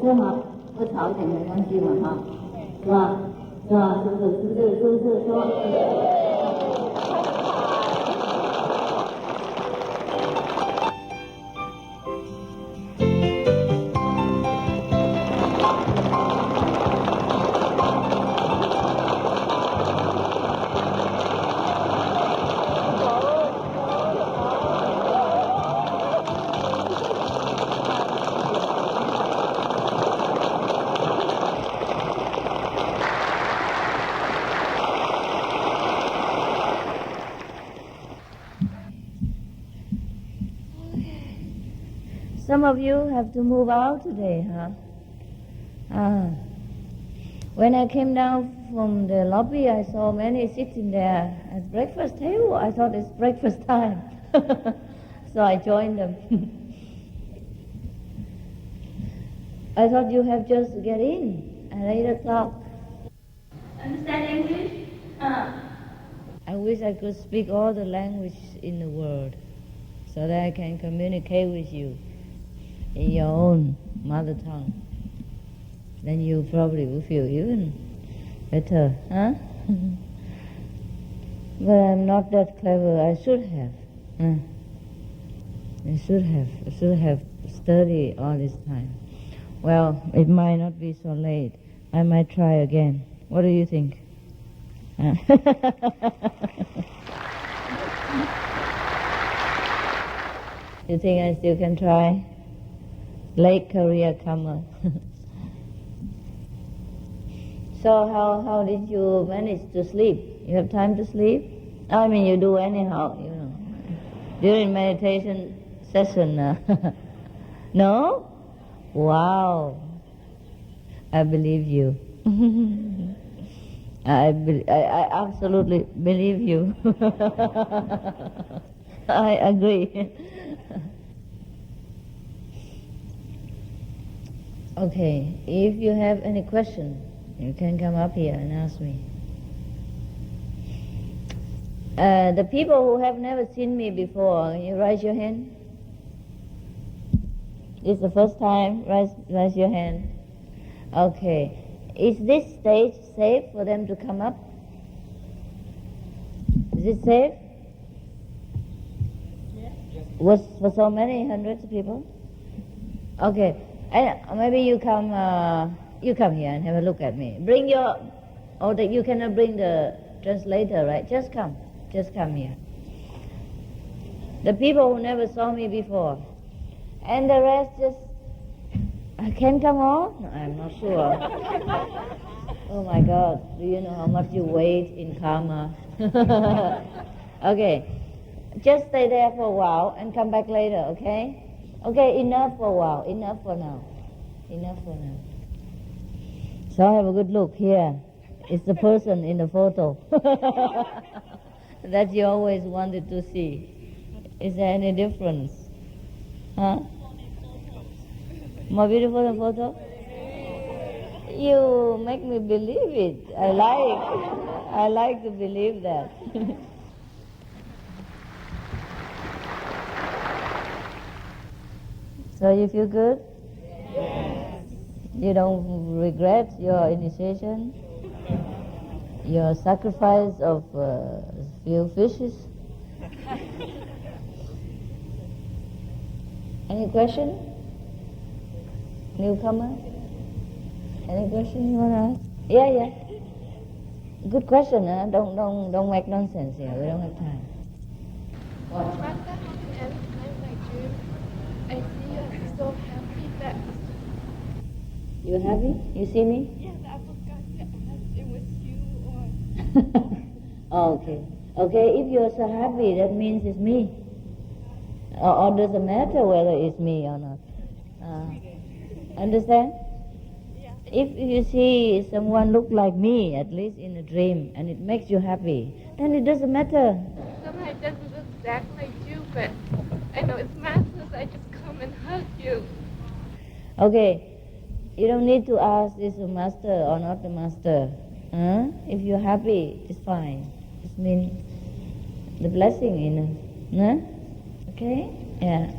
是吗？不吵一点没关系嘛，哈，是吧？是吧？是不是？是不是？是不是说？Some of you have to move out today, huh? When I came down from the lobby, I saw many sitting there at breakfast table. I thought it's breakfast time. So I joined them. I thought you have just to get in at 8 o'clock. Understand English? I wish I could speak all the language in the world so that I can communicate with you in your own mother tongue. Then you probably will feel even better, huh? But I'm not that clever. I should have. I should have studied all this time. Well, it might not be so late. I might try again. What do you think? You think I still can try? Late career comer. So how did you manage to sleep? You have time to sleep? I mean, you do anyhow, you know. During meditation session. No? Wow. I believe you. I absolutely believe you. I agree. Okay, if you have any question, you can come up here and ask me. The people who have never seen me before, you raise your hand. It's the first time, raise your hand. Okay. Is this stage safe for them to come up? Is it safe? Yes. Was for so many hundreds of people? Okay. Maybe you come here and have a look at me. Bring your, you cannot bring the translator, right? Just come here. The people who never saw me before, and the rest just, I can come on? No, I'm not sure. Oh my God, do you know how much you weigh in karma? Okay, just stay there for a while and come back later, okay? Okay, enough for a while, enough for now. So have a good look here. It's the person in the photo that you always wanted to see. Is there any difference? Huh? More beautiful than photo? You make me believe it. I like to believe that. So you feel good? Yes. You don't regret your initiation? Your sacrifice of few fishes? Any question? Newcomer? Any question you want to ask? Yeah. Good question, huh? Don't make nonsense here. We don't have time. What? I see you so happy that... You happy? You see me? Yes, I forgot to ask it was you or... Oh, okay, if you're so happy, that means it's me. Or doesn't matter whether it's me or not. Understand? Yeah. If you see someone look like me, at least in a dream, and it makes you happy, then it doesn't matter. Somebody doesn't look exactly like you, but I know it's massive, I just come and hug you. Okay, you don't need to ask is the master or not the master. If you're happy, it's fine. It means the blessing in it. Okay? Yeah.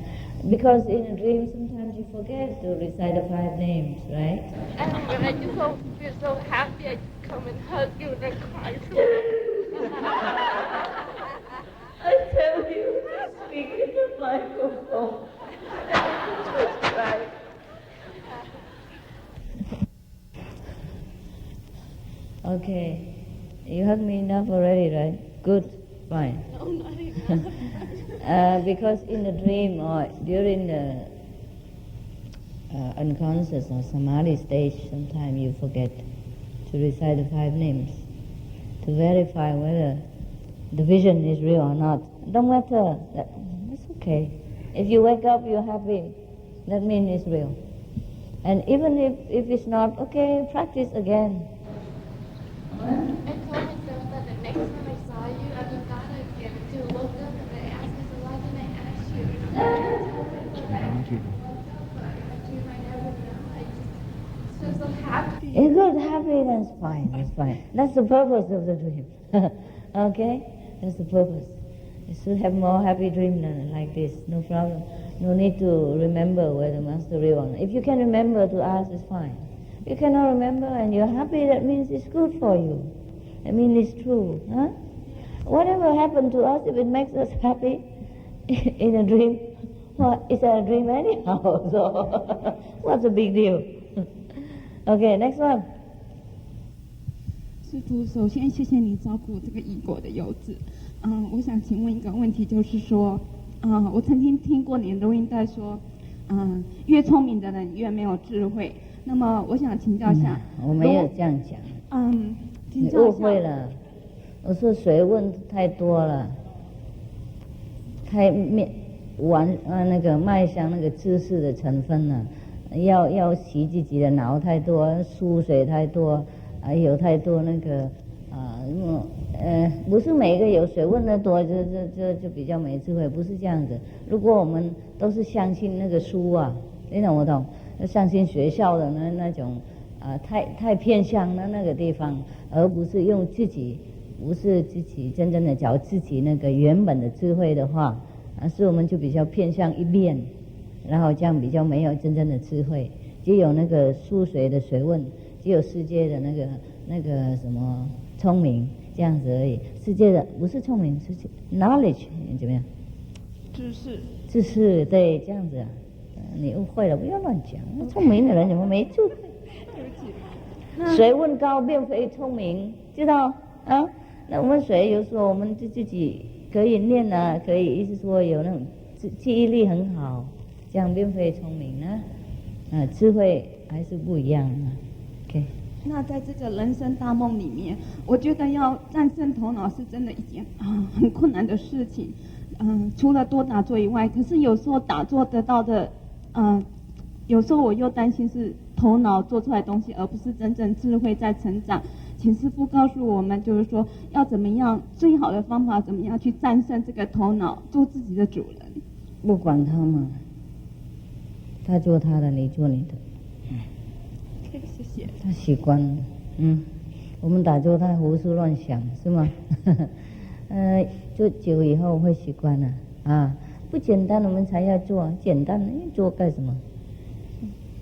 Because in a dream sometimes you forget to recite the 5 names, right? And when I just feel so happy, I just come and hug you and I cry. I tell you, speak in the microphone. Just cry. Okay, you heard me enough already, right? Good, fine. No, not enough. Because in the dream or during the unconscious or samadhi stage, sometimes you forget to recite the 5 names to verify whether the vision is real or not. Don't matter, it's okay. If you wake up, you're happy, that means it's real. And even if it's not, okay, practice again. I told myself that the next time I saw you, I would not again to look up and I asked myself, why didn't I ask you? I just feel so happy. It's good, happy, that's fine, that's fine. That's the purpose of the dream. Okay? That's the purpose. You should have more happy dreams like this, no problem. No need to remember whether master real or not. If you can remember to ask, it's fine. You cannot remember and you're happy, that means it's good for you. I mean, it's true. Huh? Whatever happened to us, if it makes us happy in a dream, well, it's a dream anyhow, so what's the big deal? Okay, next one. 师父，首先谢谢你照顾这个异国的游子。我想请问一个问题，就是说，我曾经听过你的录音带说，越聪明的人越没有智慧。那么我想请教一下，我没有这样讲。你误会了。我说学问太多了，太那个迈向那个知识的成分了，要洗自己的脑太多，书水太多，还有太多那个不是每一个有学问的多就比较没智慧，不是这样子。如果我们都是相信那个书啊，你懂不懂？相信学校的那种太偏向那个地方，而不是用自己，不是自己真正的找自己那个原本的智慧的话，是我们就比较偏向一边，然后这样比较没有真正的智慧，只有那个书学的学问，只有世界的那个什么聪明这样子而已。世界的不是聪明，是 knowledge 怎么样？知识，对，这样子啊。你误会了，不要乱讲。聪明的人怎么没智慧？对不起。学问高并非聪明，知道啊？那我们学有时候我们自己可以念啊，可以意思说有那种记忆力很好，这样并非聪明啊。智慧还是不一样啊。OK。那在这个人生大梦里面，我觉得要战胜头脑是真的一件很困难的事情。除了多打坐以外，可是有时候打坐得到的。有时候我又担心是头脑做出来的东西，而不是真正智慧在成长。请师父告诉我们，就是说要怎么样，最好的方法怎么样去战胜这个头脑，做自己的主人。不管他嘛，他做他的，你做你的。谢谢。他习惯了，我们打坐他胡思乱想是吗？做久以后会习惯了啊。不简单我们才要做，简单做干什么？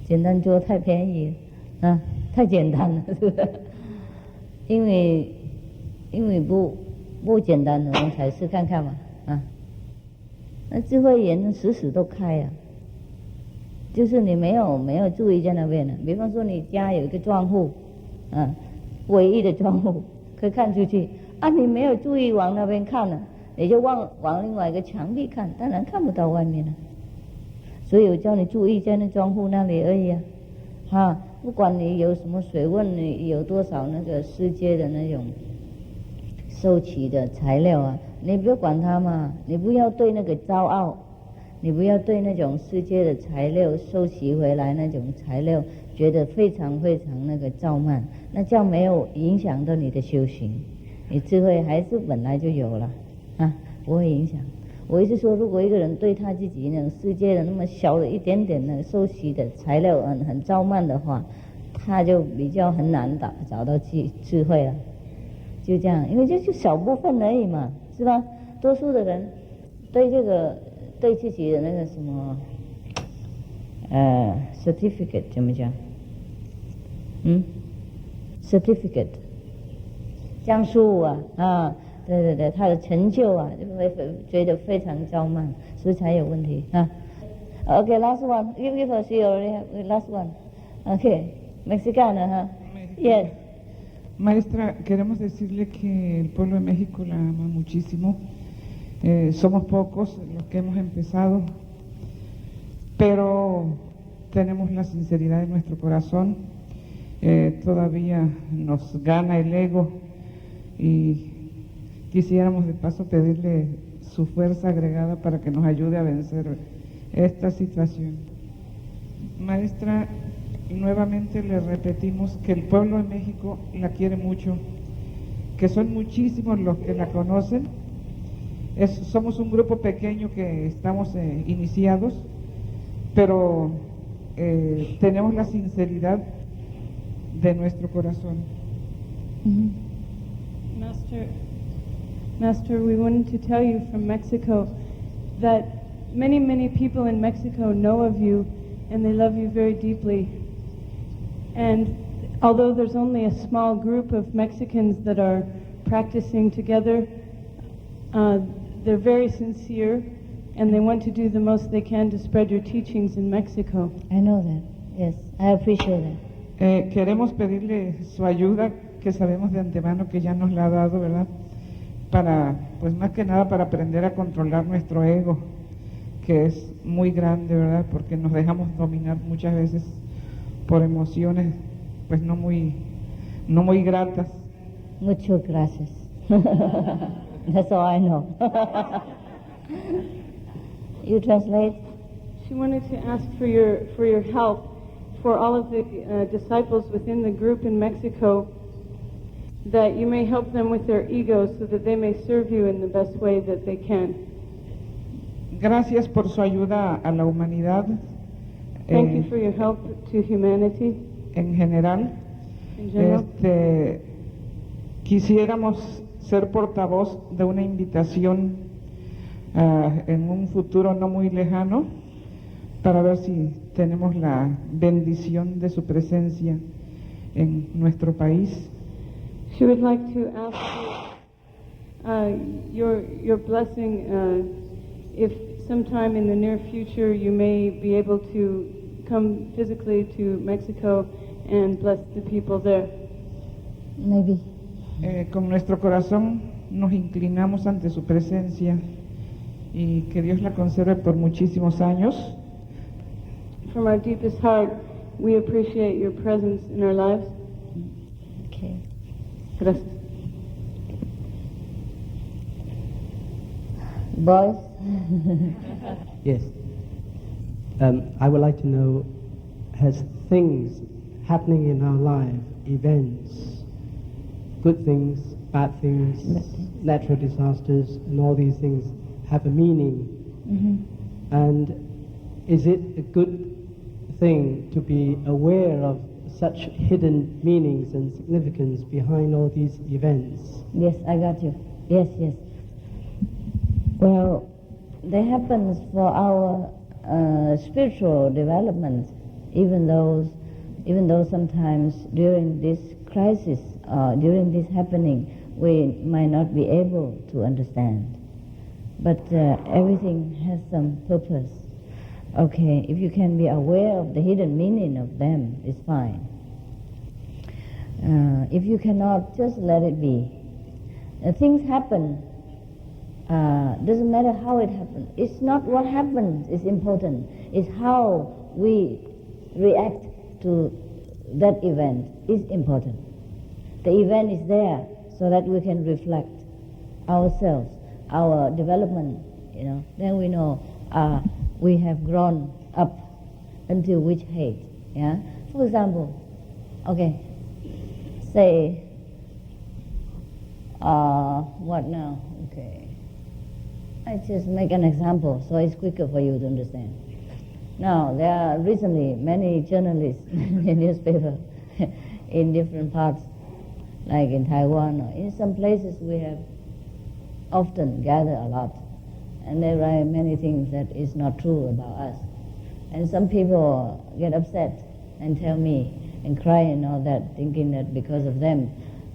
简单做太便宜啊，太简单了，是不是？因为不简单的，我们才试看看嘛啊。那智慧眼时时都开啊，就是你没有注意在那边的。比方说你家有一个窗户，唯一的窗户可以看出去啊，你没有注意往那边看了。你就往另外一个墙壁看，当然看不到外面了。所以我叫你注意在那窗户那里而已啊，不管你有什么学问，你有多少那个世界的那种收集的材料啊，你不要管它嘛，你不要对那个骄傲，你不要对那种世界的材料收集回来那种材料觉得非常非常那个傲慢，那这样没有影响到你的修行，你智慧还是本来就有了。不会影响。我意思说，如果一个人对他自己那种世界的那么小的一点点的收集的材料很傲慢的话，他就比较很难找到智慧了。就这样，因为这就小部分而已嘛，是吧？多数的人对这个对自己的那个什么certificate 怎么讲？certificate 江苏啊，对，他的成就啊，就会觉得非常骄慢，所以才有问题啊。Okay, last one. Give us you already have last one. Okay, mexicana, huh? Yes. Maestra, queremos decirle que el pueblo de México la ama muchísimo. Somos pocos los que hemos empezado, pero tenemos la sinceridad de nuestro corazón. Todavía nos gana el ego y quisiéramos de paso pedirle su fuerza agregada para que nos ayude a vencer esta situación. Maestra, nuevamente le repetimos que el pueblo de México la quiere mucho, que son muchísimos los que la conocen. Somos un grupo pequeño que estamos iniciados, pero tenemos la sinceridad de nuestro corazón. Master, we wanted to tell you from Mexico that many people in Mexico know of you and they love you very deeply. And although there's only a small group of Mexicans that are practicing together, they're very sincere and they want to do the most they can to spread your teachings in Mexico. I know that. Yes, I appreciate that. Queremos pedirle su ayuda, que sabemos de antemano que ya nos la ha dado, ¿verdad? Pues más que nada para aprender a controlar nuestro ego, que es muy grande, ¿verdad? Porque nos dejamos dominar muchas veces por emociones, pues no muy gratas. Muchas gracias. That's all I know. You translate? She wanted to ask for your help for all of the disciples within the group in Mexico, that you may help them with their egos so that they may serve you in the best way that they can. Gracias por su ayuda a la humanidad. Thank you for your help to humanity. En general. In general. Quisiéramos ser portavoz de una invitación en un futuro no muy lejano, para ver si tenemos la bendición de su presencia en nuestro país. She would like to ask you your blessing if sometime in the near future you may be able to come physically to Mexico and bless the people there. Maybe. Con nuestro corazón nos inclinamos ante su presencia y que Dios la conserve por muchísimos años. From our deepest heart, we appreciate your presence in our lives. Okay. Gracias. Boys? Yes. I would like to know, has things happening in our life, events, good things, bad things, natural disasters, and all these things have a meaning? Mm-hmm. And is it a good thing to be aware of such hidden meanings and significance behind all these events? Yes, I got you. Yes. Well, they happen for our spiritual development, even though sometimes during this crisis, during this happening, we might not be able to understand. But everything has some purpose. Okay, if you can be aware of the hidden meaning of them, it's fine. If you cannot, just let it be. Things happen. Doesn't matter how it happens. It's not what happens is important. It's how we react to that event is important. The event is there so that we can reflect ourselves, our development, then we know we have grown up until which height. Yeah. For example, okay, say what now? Okay, I just make an example so it's quicker for you to understand. Now there are recently many journalists in newspaper in different parts, like in Taiwan or in some places we have often gather a lot. and they write many things that is not true about us. And some people get upset and tell me and cry and all that, thinking that because of them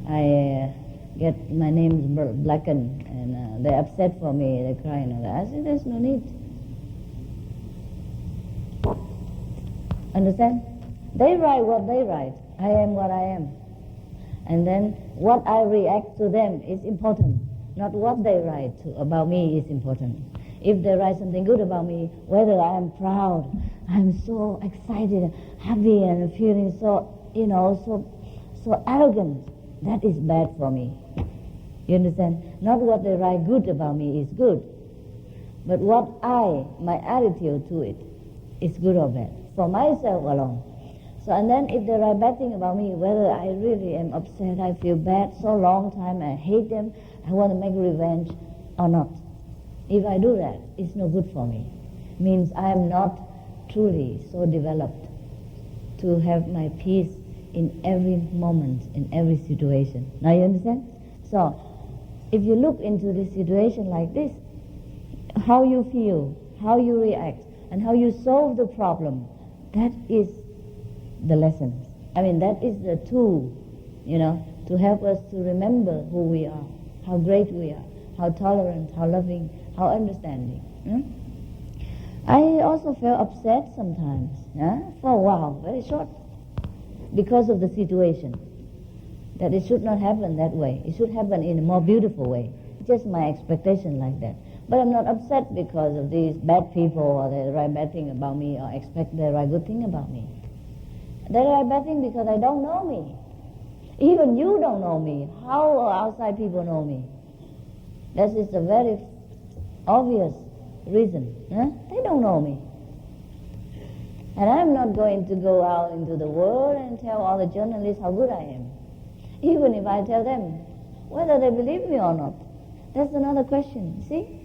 I get my name blackened, and they're upset for me, they cry and all that. I say there's no need. Understand? They write what they write. I am what I am. And then what I react to them is important. Not what they write about me is important. If they write something good about me, whether I am proud, I'm so excited, happy, and feeling so, so arrogant, that is bad for me. You understand? Not what they write good about me is good, but what my attitude to it is good or bad, for myself alone. So, and then if they write bad thing about me, whether I really am upset, I feel bad, so long time, I hate them, I want to make revenge or not. If I do that, it's no good for me. Means I am not truly so developed to have my peace in every moment, in every situation. Now you understand? So, if you look into this situation like this, how you feel, how you react, and how you solve the problem, that is the lesson. I mean, that is the tool, to help us to remember who we are, how great we are, how tolerant, how loving, how understanding. I also felt upset sometimes, for a while, very short, because of the situation. That it should not happen that way. It should happen in a more beautiful way. It's just my expectation like that. But I'm not upset because of these bad people, or they write bad thing about me, or expect they write good thing about me. They write bad thing because I don't know me. Even you don't know me. How outside people know me? That is a very obvious reason. They don't know me. And I'm not going to go out into the world and tell all the journalists how good I am. Even if I tell them, whether they believe me or not, that's another question. See?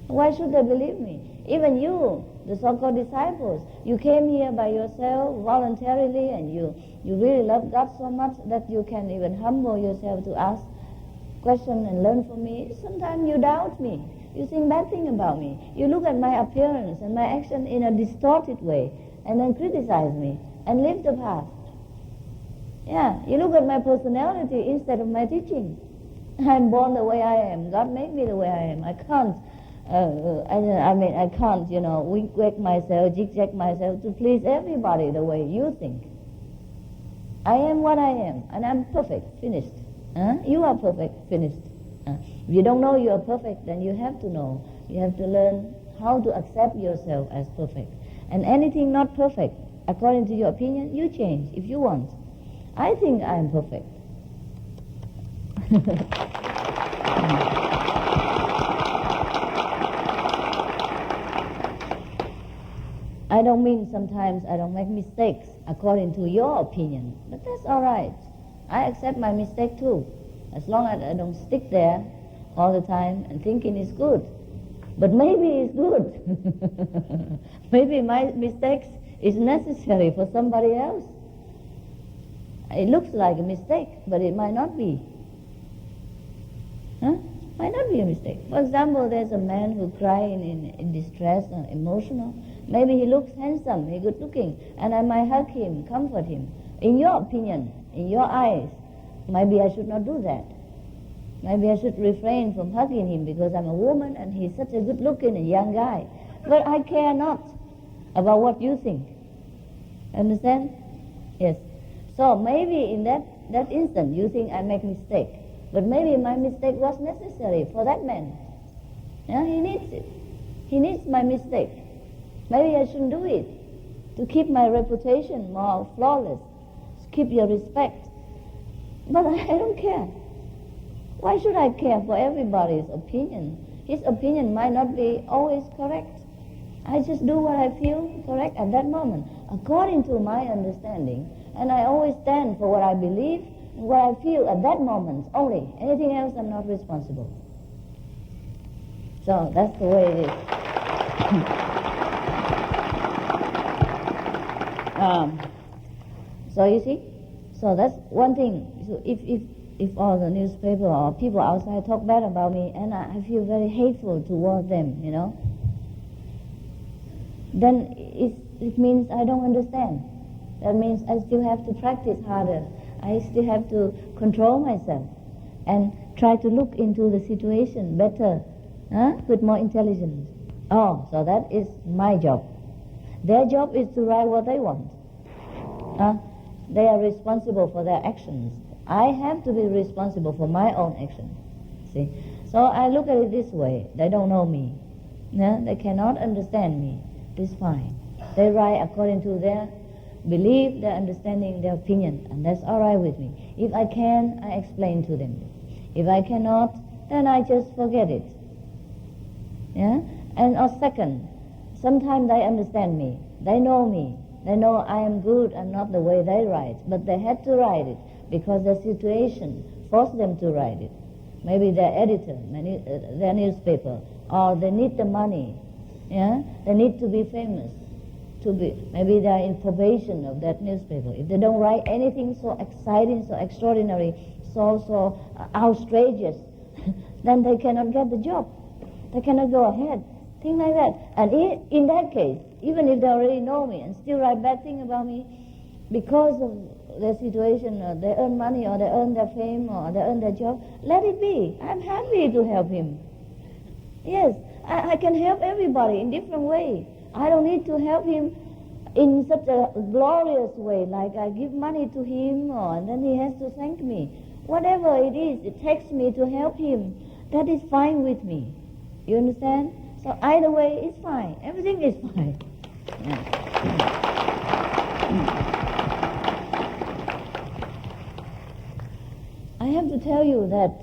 Why should they believe me? Even you, the so-called disciples, you came here by yourself voluntarily, and you really love God so much that you can even humble yourself to ask questions and learn from me. Sometimes you doubt me. You think bad thing about me. You look at my appearance and my action in a distorted way and then criticize me and leave the path. Yeah, you look at my personality instead of my teaching. I'm born the way I am. God made me the way I am. I can't, I can't, wig myself, zigzag myself to please everybody the way you think. I am what I am, and I'm perfect, finished. You are perfect, finished. If you don't know you are perfect, then you have to know. You have to learn how to accept yourself as perfect. And anything not perfect, according to your opinion, you change if you want. I think I am perfect. I don't mean sometimes I don't make mistakes according to your opinion, but that's all right. I accept my mistake too, as long as I don't stick there all the time and thinking it's good. But maybe it's good. Maybe my mistakes is necessary for somebody else. It looks like a mistake, but it might not be. Might not be a mistake. For example, there's a man who crying in distress or emotional. Maybe he looks handsome, he's good looking, and I might hug him, comfort him. In your opinion, in your eyes, maybe I should not do that. Maybe I should refrain from hugging him because I'm a woman and he's such a good looking and young guy. But I care not about what you think. Understand? Yes. So maybe in that instant you think I make mistake. But maybe my mistake was necessary for that man. He needs it. He needs my mistake. Maybe I shouldn't do it to keep my reputation more flawless, to keep your respect. But I don't care. Why should I care for everybody's opinion? His opinion might not be always correct. I just do what I feel correct at that moment, according to my understanding. And I always stand for what I believe and what I feel at that moment only. Anything else, I'm not responsible. So that's the way it is. So you see, so that's one thing. So if if all the newspaper or people outside talk bad about me, and I feel very hateful toward them, then it means I don't understand. That means I still have to practice harder. I still have to control myself and try to look into the situation better, with more intelligence. Oh, so that is my job. Their job is to write what they want. They are responsible for their actions. I have to be responsible for my own actions. See? So I look at it this way. They don't know me. They cannot understand me. It's fine. They write according to their belief, their understanding, their opinion, and that's all right with me. If I can, I explain to them. If I cannot, then I just forget it. And or second, sometimes they understand me. They know me. They know I am good and not the way they write, but they had to write it because the situation forced them to write it. Maybe their editor, their newspaper, or they need the money. They need to be famous. Maybe they are in probation of that newspaper. If they don't write anything so exciting, so extraordinary, so outrageous, then they cannot get the job. They cannot go ahead. Things like that. And in that case, even if they already know me and still write bad things about me, because of their situation, or they earn money, or they earn their fame, or they earn their job, let it be. I'm happy to help him. Yes, I can help everybody in different ways. I don't need to help him in such a glorious way, like I give money to him, and then he has to thank me. Whatever it is, it takes me to help him. That is fine with me. You understand? So either way, it's fine. Everything is fine. I have to tell you that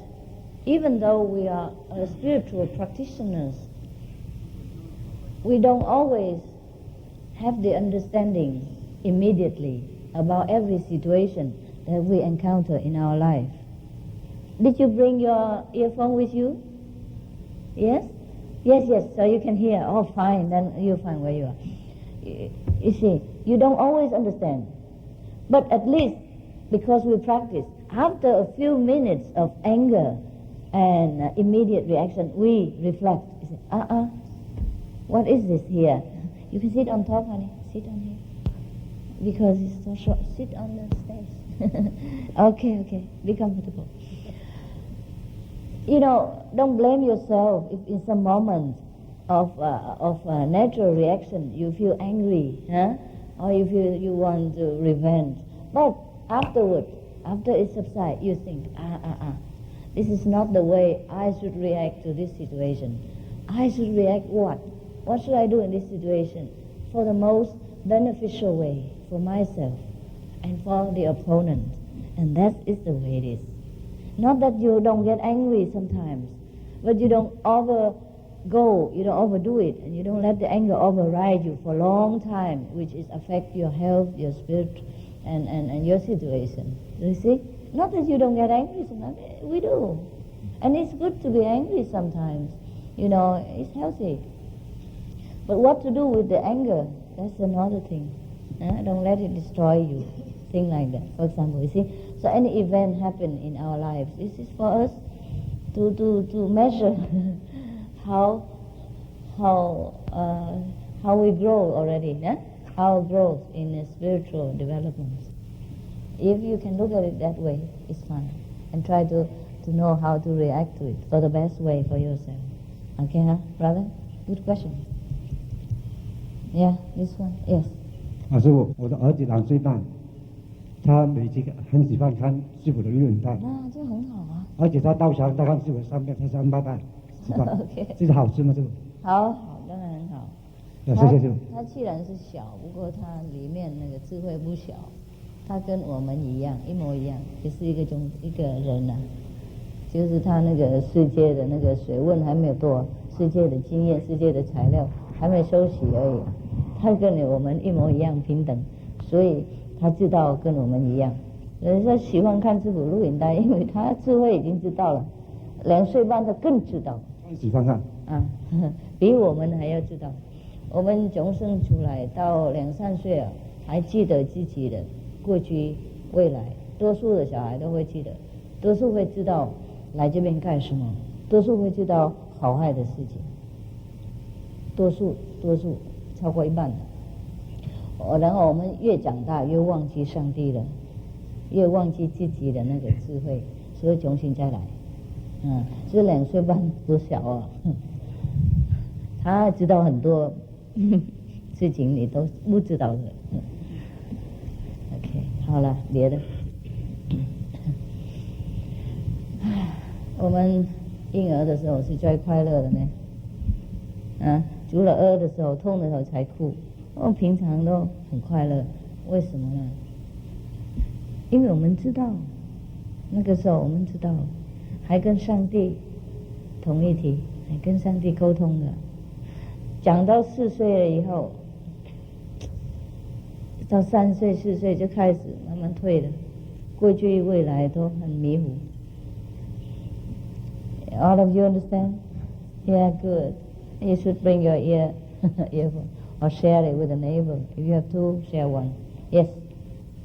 even though we are spiritual practitioners, we don't always have the understanding immediately about every situation that we encounter in our life. Did you bring your earphone with you? Yes? Yes, so you can hear. Oh, fine, then you'll find where you are. You see, you don't always understand. But at least, because we practice, after a few minutes of anger and immediate reaction, we reflect. You say, what is this here? You can sit on top, honey. Sit on here. Because it's so short. Sit on the stairs. Okay. Be comfortable. Don't blame yourself if in some moment of natural reaction you feel angry, or you feel you want to revenge. But afterwards, after it subsides, you think, this is not the way I should react to this situation. I should react what? What should I do in this situation for the most beneficial way for myself and for the opponent? And that is the way it is. Not that you don't get angry sometimes, but you don't overdo it, and you don't let the anger override you for a long time, which is affect your health, your spirit, and your situation. You see? Not that you don't get angry sometimes, we do. And it's good to be angry sometimes. It's healthy. But what to do with the anger, that's another thing. Don't let it destroy you. Thing like that. For example, you see, so any event happen in our lives, this is for us to measure how we grow already, our growth in spiritual development. If you can look at it that way, it's fine, and try to know how to react to it for the best way for yourself. Okay, brother? Good question. Yeah, this one. Yes. 师父，我的儿子2岁半，他每天很喜欢看师父的录影带，这很好啊。而且他到墙他看师父3遍，他3、8遍，是吧？OK。这是好事吗？这个？好，当然很好。谢谢师父。他既然是小，不过他里面那个智慧不小，他跟我们一样，一模一样，也是一个人呐。就是他那个世界的那个学问还没有多，世界的经验、世界的材料还没收齐而已。他跟我们一模一样平等，所以他知道跟我们一样。人家喜欢看师父录影带，因为他智慧已经知道了。2岁半他更知道。喜欢看。比我们还要知道。我们从生出来到2、3岁还记得自己的过去、未来，多数的小孩都会记得。多数会知道来这边干什么，多数会知道好坏的事情，多数超过一半的。然后我们越长大越忘记上帝了，越忘记自己的那个智慧，所以重新再来。这2岁半多小啊，他知道很多事情你都不知道的。OK， 好了，别的。我们婴儿的时候是最快乐的呢，除了的时候痛的时候才哭，平常都很快乐，为什么呢？因为我们知道，那个时候我们知道，还跟上帝同一体，还跟上帝沟通的。长到4岁了以后，到3岁4岁就开始慢慢退了，过去未来都很迷糊。All of you understand? Yeah, good. You should bring your earphone or share it with a neighbor. If you have 2, share 1. Yes.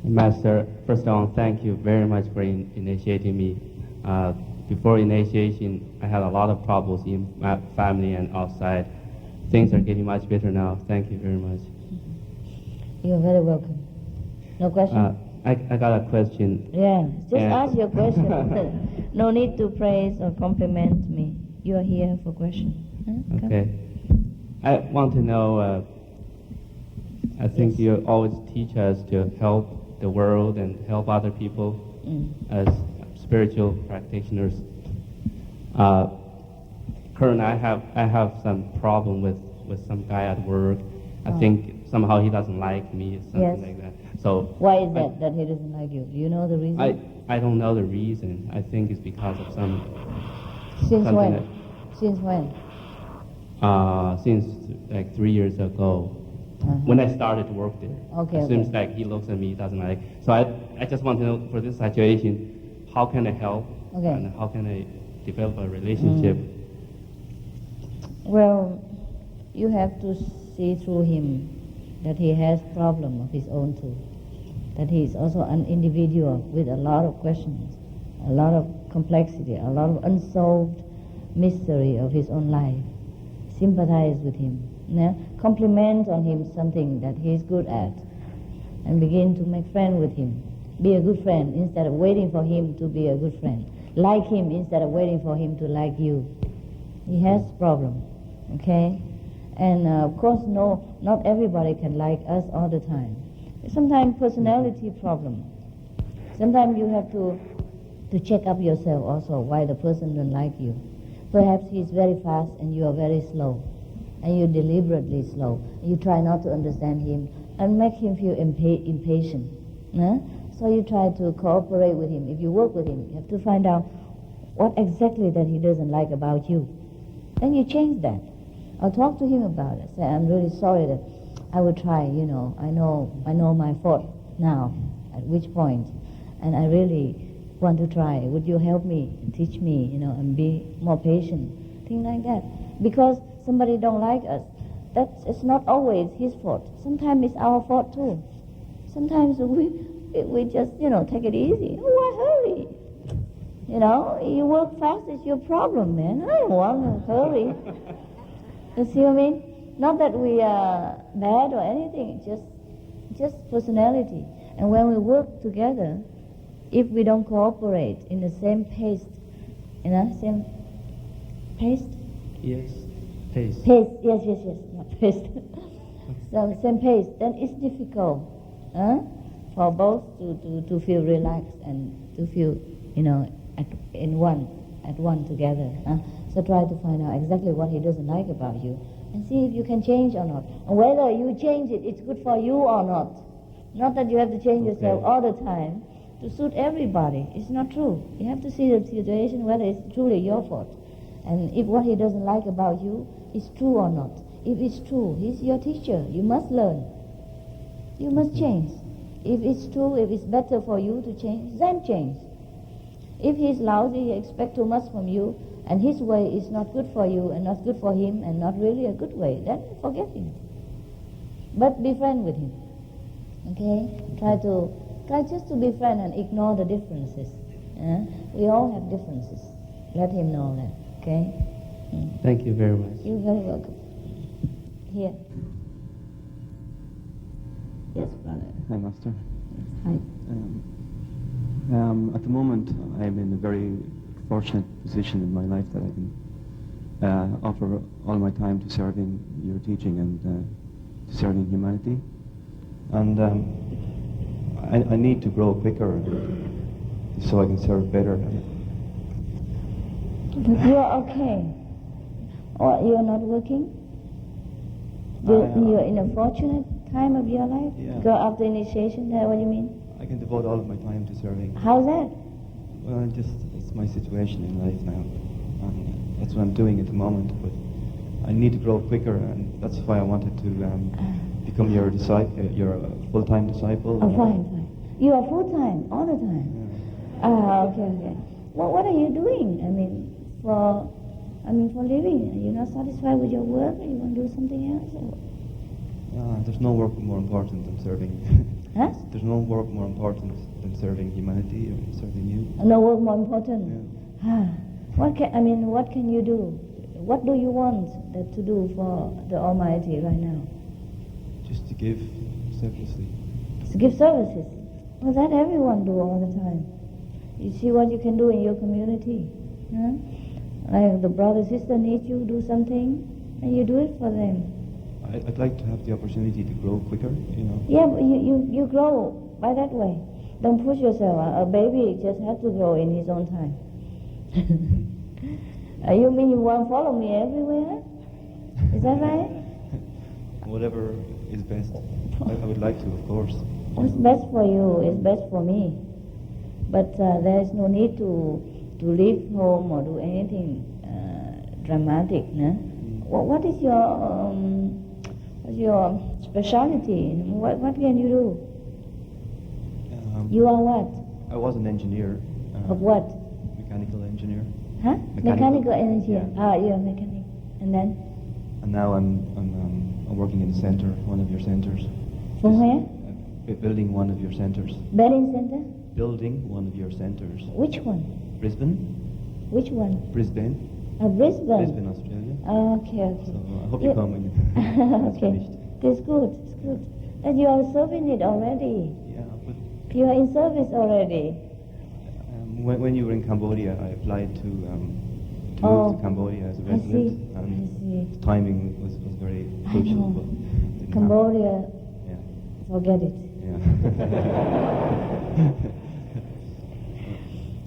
Master, first of all, thank you very much for initiating me. Before initiation, I had a lot of problems in my family and outside. Things are getting much better now. Thank you very much. You're very welcome. No question? I got a question. Yeah, just ask your question. No need to praise or compliment me. You are here for questions. Okay. I want to know, I think you always teach us to help the world and help other people as spiritual practitioners. Currently, I have some problem with some guy at work. I think somehow he doesn't like me, something like that. So why is that he doesn't like you? Do you know the reason? I don't know the reason. I think it's because of some. Since when? That, Since when? Since like 3 years ago, when I started to work there. Okay. It seems like he looks at me, doesn't like. So I just want to know, for this situation, how can I help? Okay. And how can I develop a relationship? Well, you have to see through him that he has problem of his own too. That he is also an individual with a lot of questions, a lot of complexity, a lot of unsolved mystery of his own life. Sympathize with him. Compliment on him something that he is good at, and begin to make friends with him. Be a good friend instead of waiting for him to be a good friend. Like him instead of waiting for him to like you. He has problem, okay? And of course, not everybody can like us all the time. Sometimes personality problem. Sometimes you have to check up yourself also why the person don't like you. Perhaps he's very fast and you are very slow, and you're deliberately slow. You try not to understand him and make him feel impatient. So you try to cooperate with him. If you work with him, you have to find out what exactly that he doesn't like about you. Then you change that. I'll talk to him about it. Say, I'm really sorry that I will try, I know my fault now, at which point, and I really want to try. Would you help me, teach me, and be more patient? Things like that. Because somebody don't like us, it's not always his fault. Sometimes it's our fault too. Sometimes we just, take it easy. Why hurry? You work fast, it's your problem, man. I don't want to hurry. You see what I mean? Not that we are bad or anything, just personality. And when we work together, if we don't cooperate in the same pace, same pace? Yes, pace. Pace, yes, not pace. So same pace, then it's difficult for both to feel relaxed and to feel, at one together. So try to find out exactly what he doesn't like about you and see if you can change or not. And whether you change it, it's good for you or not. Not that you have to change yourself all the time to suit everybody. It's not true. You have to see the situation whether it's truly your fault. And if what he doesn't like about you is true or not. If it's true, he's your teacher. You must learn. You must change. If it's true, if it's better for you to change, then change. If he's lousy, he expects too much from you, and his way is not good for you and not good for him and not really a good way, then forget him. But be friend with him. Okay? Try just to be friend and ignore the differences. We all have differences. Let him know that, okay? Thank you very much. You're very welcome. Here. Yes, brother. Hi, Master. Hi. At the moment, I'm in a very fortunate position in my life that I can offer all my time to serving your teaching and to serving humanity. And I need to grow quicker so I can serve better. But you're okay. Or you're not working? You're in a fortunate time of your life? Yeah. Go after initiation, is that what you mean? I can devote all of my time to serving. How's that? Well, it's my situation in life now. And that's what I'm doing at the moment. But I need to grow quicker, and that's why I wanted to become your disciple, your full-time disciple. Oh, fine. You are full-time, all the time? Yeah. Okay. Well, what are you doing? For living? Are you not satisfied with your work, or you want to do something else? There's no work more important than serving. Huh? There's no work more important than serving humanity or serving you. No work more important? Yeah. What can you do? What do you want to do for the Almighty right now? Just to give selflessly. To give services? Well, that everyone do all the time. You see what you can do in your community. Huh? Like the brother, sister needs you, do something, and you do it for them. I'd like to have the opportunity to grow quicker, you know. Yeah, but you grow by that way. Don't push yourself. A baby just has to grow in his own time. You mean you won't follow me everywhere? Is that right? Whatever is best. I would like to, of course. What's best for you is best for me. But there is no need to leave home or do anything dramatic. No? What is your specialty? What can you do? You are what? I was an engineer. Of what? Mechanical engineer. Huh? Mechanical engineer. Yeah. You're a mechanic. And then? And now I'm working in the center, one of your centers. From where? Building one of your centers. Bedding center? Building one of your centers. Which one? Brisbane? Which one? Brisbane. Brisbane. Brisbane, Australia. Okay. So I hope you come when it's okay. finished. It's good. And you are serving it already. Yeah, but You are in service already. when you were in Cambodia, I applied to move to Cambodia as a resident. I see. The timing was very crucial. But didn't Cambodia, happen. Yeah. forget it. Yeah.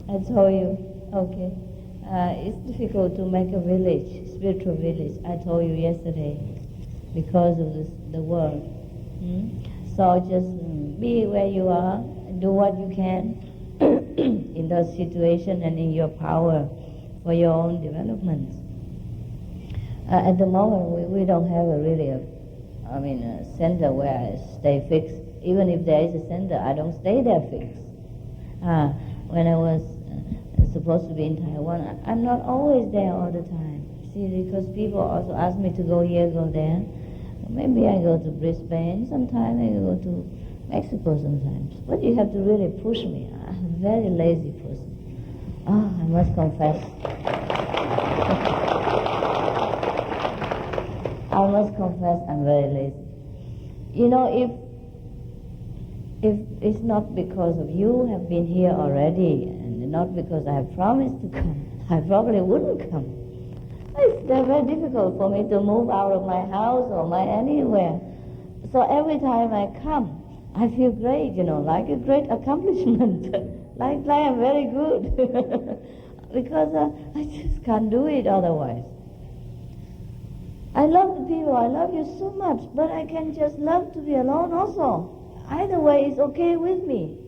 I told you, okay. It's difficult to make a village, spiritual village. I told you yesterday, because of the world. So just be where you are, and do what you can in those situations and in your power for your own development. At the moment, we don't have a center where I stay fixed. Even if there is a center, I don't stay there fixed. When I was supposed to be in Taiwan, I'm not always there all the time. See, because people also ask me to go here, go there. Maybe I go to Brisbane, sometimes I go to Mexico sometimes. But you have to really push me. I'm a very lazy person. I must confess. I must confess I'm very lazy. You know, if it's not because of you have been here already, and not because I have promised to come, I probably wouldn't come. It's very difficult for me to move out of my house or anywhere. So every time I come, I feel great, like a great accomplishment, like I'm very good, because I just can't do it otherwise. I love the people, I love you so much, but I can just love to be alone also. Either way is okay with me.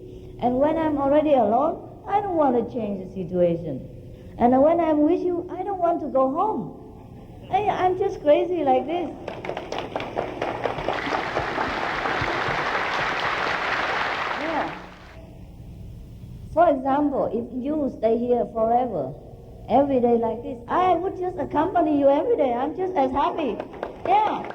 And when I'm already alone, I don't want to change the situation. And when I'm with you, I don't want to go home. I'm just crazy like this. Yeah. For example, if you stay here forever, every day like this, I would just accompany you every day. I'm just as happy. Yeah.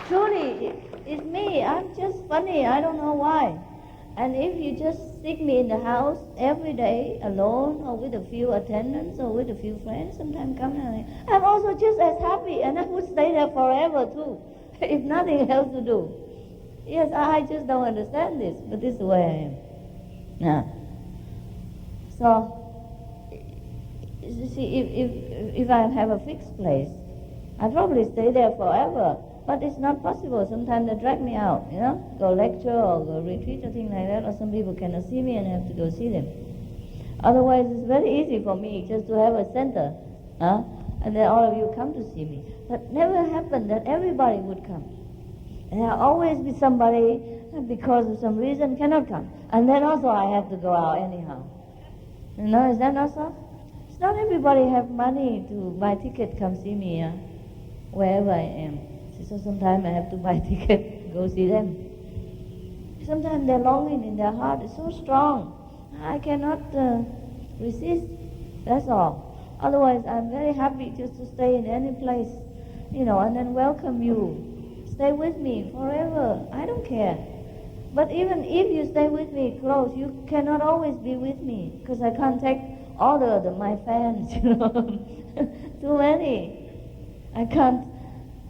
Truly, it's me. I'm just funny. I don't know why. And if you just stick me in the house every day alone or with a few attendants or with a few friends, sometimes come and I'm also just as happy and I would stay there forever too, if nothing else to do. Yes, I just don't understand this, but this is the way I am. Yeah. So, you see, if I have a fixed place, I probably stay there forever. But it's not possible. Sometimes they drag me out, go lecture or go retreat or things like that, or some people cannot see me and I have to go see them. Otherwise, it's very easy for me just to have a center, and then all of you come to see me. But never happened that everybody would come. There will always be somebody that because of some reason cannot come. And then also I have to go out anyhow. Is that not so? It's not everybody have money to buy ticket, come see me, wherever I am. So sometimes I have to buy ticket to go see them. Sometimes their longing in their heart is so strong, I cannot resist. That's all. Otherwise, I'm very happy just to stay in any place, and then welcome you. Stay with me forever. I don't care. But even if you stay with me close, you cannot always be with me because I can't take all my fans, too many. I can't.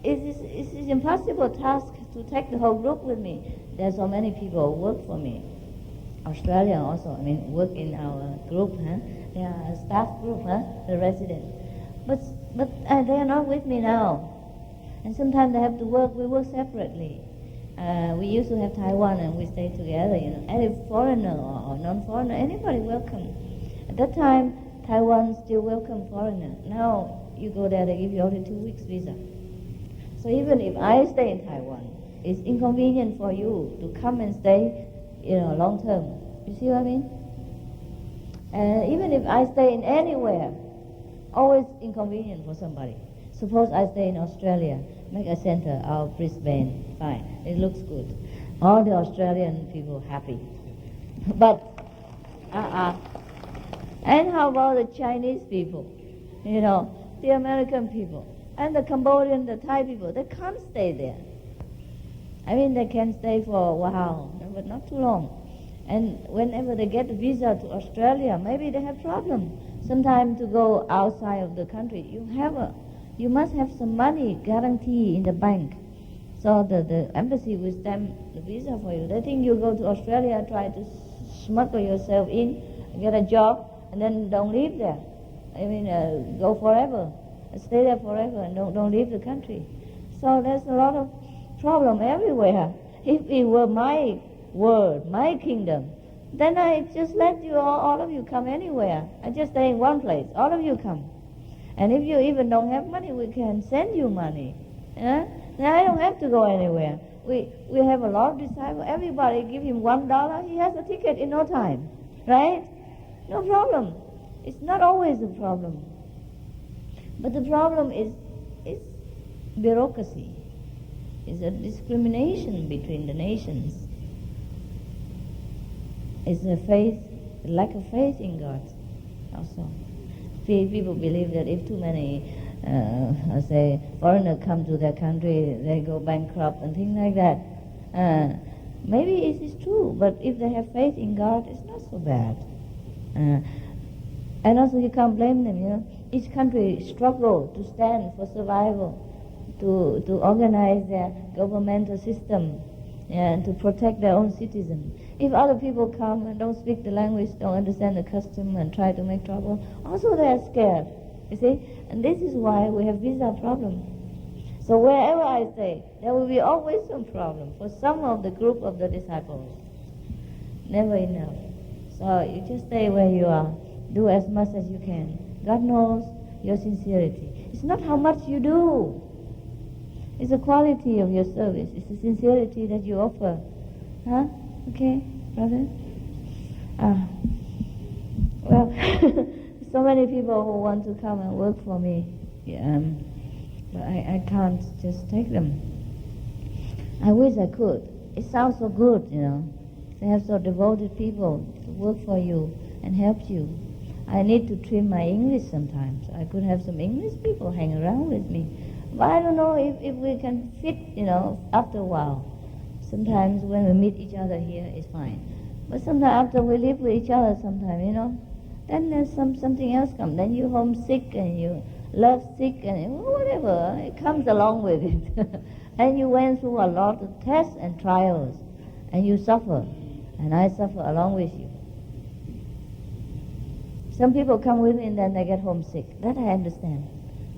It's an impossible task to take the whole group with me. There are so many people who work for me. Australia also, work in our group, They are a staff group, the residents. But they are not with me now. And sometimes they have to work, we work separately. We used to have Taiwan and we stay together, Any foreigner or non-foreigner, anybody welcome. At that time, Taiwan still welcome foreigner. Now, you go there, they give you only 2 weeks visa. So even if I stay in Taiwan, it's inconvenient for you to come and stay, long term. You see what I mean? And even if I stay in anywhere, always inconvenient for somebody. Suppose I stay in Australia, make a center out of Brisbane, fine, it looks good. All the Australian people happy. But, And how about the Chinese people, the American people? And the Cambodian, the Thai people, they can't stay there. They can stay for a while, but not too long. And whenever they get a visa to Australia, maybe they have problem. Sometimes to go outside of the country, you must have some money guarantee in the bank. So the embassy will stamp the visa for you. They think you go to Australia, try to smuggle yourself in, get a job, and then don't live there. Go forever. Stay there forever and don't leave the country. So there's a lot of problem everywhere. If it were my world, my kingdom, then I just let you all of you come anywhere. I just stay in one place. All of you come. And if you even don't have money, we can send you money. Then I don't have to go anywhere. We have a lot of disciples. Everybody give him $1. He has a ticket in no time. Right? No problem. It's not always a problem. But the problem is bureaucracy. It's a discrimination between the nations. It's a lack of faith in God also. People believe that if too many, foreigners come to their country, they go bankrupt and things like that. Maybe it is true, but if they have faith in God, it's not so bad. And also you can't blame them, Each country struggle to stand for survival, to organize their governmental system, and to protect their own citizens. If other people come and don't speak the language, don't understand the custom, and try to make trouble, also they are scared, you see? And this is why we have visa problem. So wherever I stay, there will be always some problem for some of the group of the disciples. Never enough. So you just stay where you are. Do as much as you can. God knows your sincerity. It's not how much you do. It's the quality of your service. It's the sincerity that you offer. Okay, brother? Well, so many people who want to come and work for me. But I can't just take them. I wish I could. It sounds so good, They have so devoted people to work for you and help you. I need to trim my English sometimes. I could have some English people hang around with me. But I don't know if we can fit, after a while. Sometimes when we meet each other here, it's fine. But sometimes after we live with each other sometime, then there's something else comes. Then you homesick and you love sick and whatever. It comes along with it. And you went through a lot of tests and trials. And you suffer. And I suffer along with you. Some people come with me and then they get homesick. That I understand.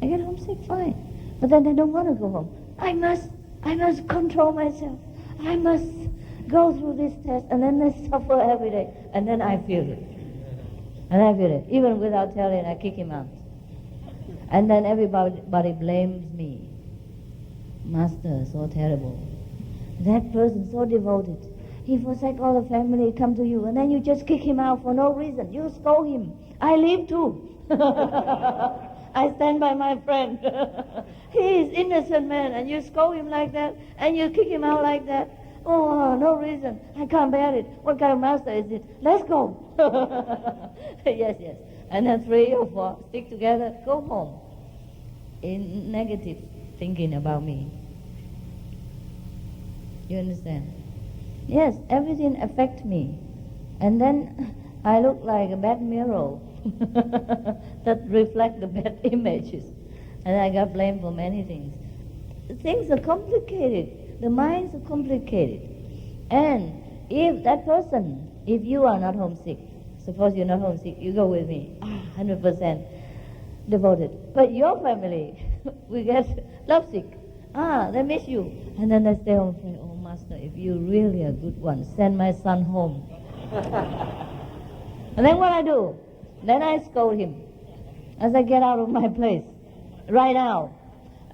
They get homesick, fine. But then they don't want to go home. I must control myself. I must go through this test. And then they suffer every day. And then I feel it. And I feel it. Even without telling, I kick him out. And then everybody blames me. Master, so terrible. That person, so devoted. He forsake all the family, come to you. And then you just kick him out for no reason. You scold him. I leave too. I stand by my friend. He is innocent man, and you scold him like that, and you kick him out like that. Oh, no reason. I can't bear it. What kind of master is it? Let's go. Yes. And then 3 or 4 stick together, go home. In negative thinking about me. You understand? Yes, everything affects me. And then I look like a bad mirror that reflect the bad images. And I got blamed for many things. Things are complicated. The minds are complicated. And if that person, if you are not homesick, suppose you're not homesick, you go with me, 100% devoted. But your family will get lovesick. They miss you. And then they stay home and say, oh, Master, if you really a good one, send my son home. And then what I do? Then I scold him as I get out of my place, right now.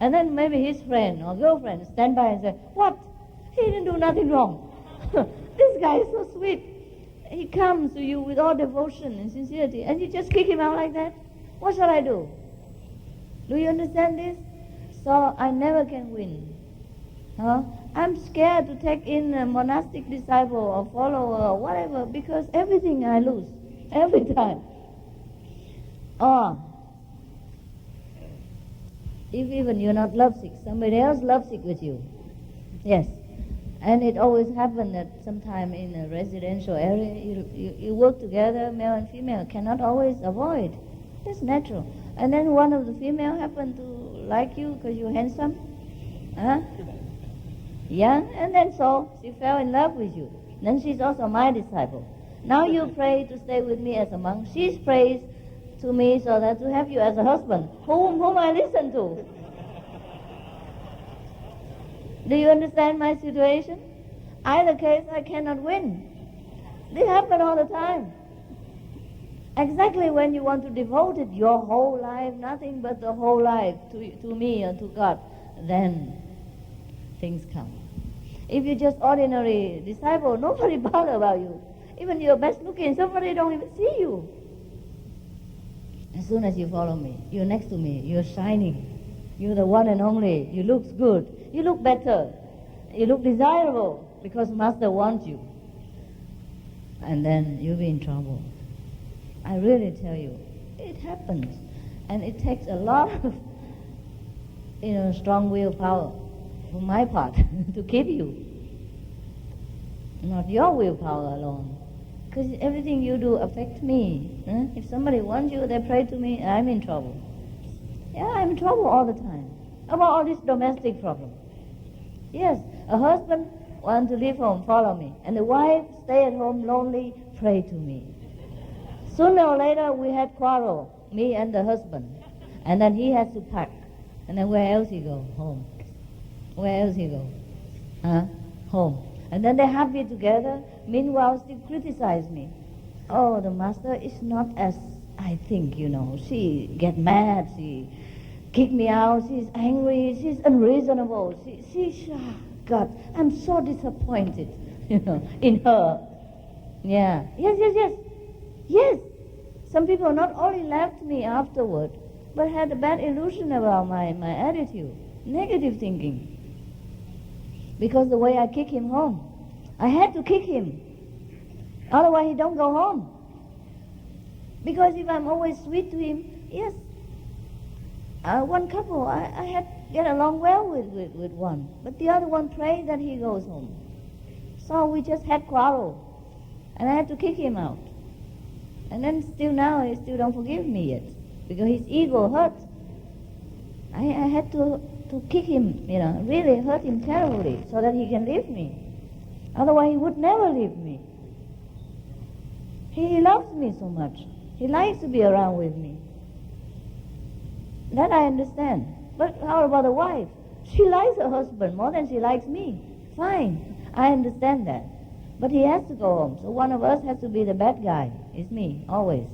And then maybe his friend or girlfriend stand by and say, what? He didn't do nothing wrong. This guy is so sweet. He comes to you with all devotion and sincerity, and you just kick him out like that? What shall I do? Do you understand this? So I never can win. I'm scared to take in a monastic disciple or follower or whatever, because everything I lose, every time. Or if even you're not lovesick, somebody else lovesick with you. Yes. And it always happens that sometime in a residential area, you work together, male and female, cannot always avoid. That's natural. And then one of the female happen to like you because you're handsome. Young, and then so she fell in love with you. Then she's also my disciple. Now you pray to stay with me as a monk. She's prays to me so that to have you as a husband, whom I listen to. Do you understand my situation? Either case, I cannot win. This happens all the time. Exactly when you want to devote it your whole life, nothing but the whole life to me or to God, then things come. If you're just ordinary disciple, nobody bother about you. Even you're best looking, somebody don't even see you. As soon as you follow me, you're next to me, you're shining. You're the one and only. You look good. You look better. You look desirable because Master wants you. And then you'll be in trouble. I really tell you, it happens. And it takes a lot of, strong willpower from my part to keep you. Not your willpower alone. Because everything you do affects me. If somebody wants you, they pray to me, I'm in trouble. Yeah, I'm in trouble all the time. About all this domestic problem. Yes, a husband wants to leave home, follow me. And the wife stay at home lonely, pray to me. Sooner or later, we had quarrel, me and the husband. And then he has to pack. And then where else he go? Home. Where else he go? Home. And then they're happy together. Meanwhile, still criticize me. Oh, the Master is not as I think, She get mad. She kick me out. She's angry. She's unreasonable. She's God, I'm so disappointed, in her. Yeah. Yes. Some people not only left me afterward, but had a bad illusion about my attitude. Negative thinking. Because the way I kick him home. I had to kick him. Otherwise he don't go home. Because if I'm always sweet to him, yes. One couple, I had get along well with one. But the other one prayed that he goes home. So we just had quarrel. And I had to kick him out. And then still now, he still don't forgive me yet, because his ego hurt. I had to kick him, really hurt him terribly, so that he can leave me. Otherwise, he would never leave me. He loves me so much. He likes to be around with me. That I understand. But how about the wife? She likes her husband more than she likes me. Fine, I understand that. But he has to go home. So one of us has to be the bad guy. It's me, always.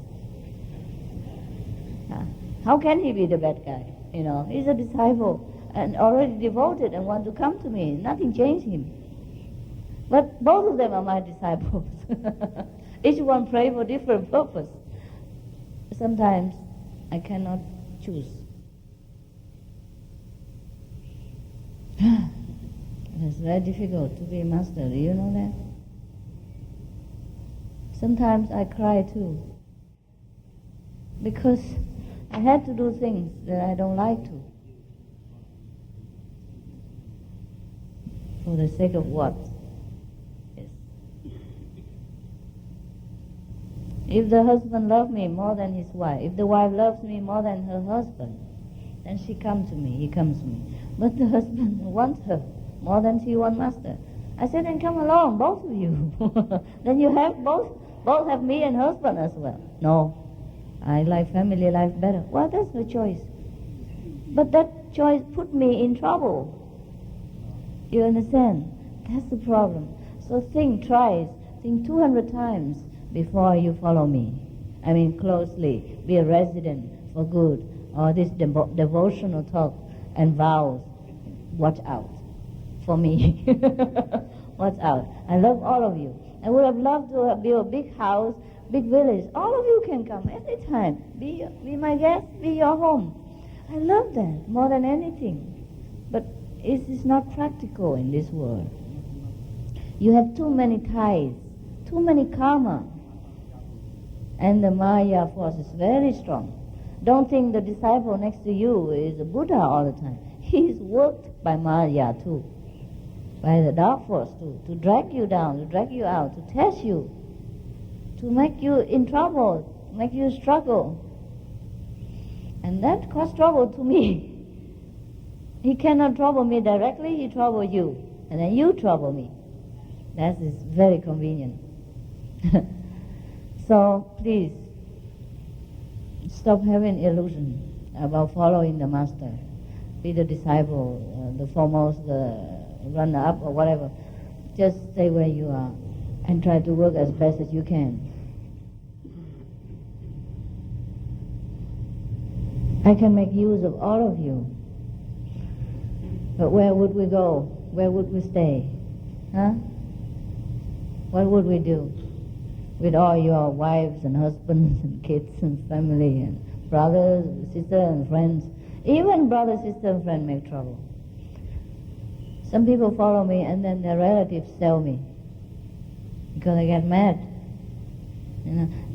How can he be the bad guy? He's a disciple and already devoted and want to come to me. Nothing changed him. But both of them are my disciples. Each one pray for different purpose. Sometimes I cannot choose. It's very difficult to be a master. Do you know that? Sometimes I cry too, because I had to do things that I don't like to. For the sake of what? Yes. If the husband loves me more than his wife, if the wife loves me more than her husband, then she comes to me, he comes to me. But the husband wants her more than she wants master. I said, then come along, both of you. Then you have both have me and husband as well. No, I like family life better. Well, that's her choice. But that choice put me in trouble. You understand? That's the problem. So think 200 times before you follow me. I mean closely, be a resident for good, or this devotional talk and vows. Watch out for me. Watch out. I love all of you. I would have loved to build a big house, big village. All of you can come anytime. Be my guest, be your home. I love that more than anything. But it is not practical in this world. You have too many ties, too many karma. And the Maya force is very strong. Don't think the disciple next to you is a Buddha all the time. He is worked by Maya too, by the dark force too, to drag you down, to drag you out, to test you, to make you in trouble, make you struggle. And that caused trouble to me. He cannot trouble me directly, he trouble you, and then you trouble me. That is very convenient. So please, stop having illusion about following the master. Be the disciple, the foremost, the runner-up or whatever. Just stay where you are and try to work as best as you can. I can make use of all of you. But where would we go? Where would we stay? Huh? What would we do with all your wives and husbands and kids and family and brothers, sisters and friends? Even brother, sister and friend make trouble. Some people follow me and then their relatives sell me because I get mad.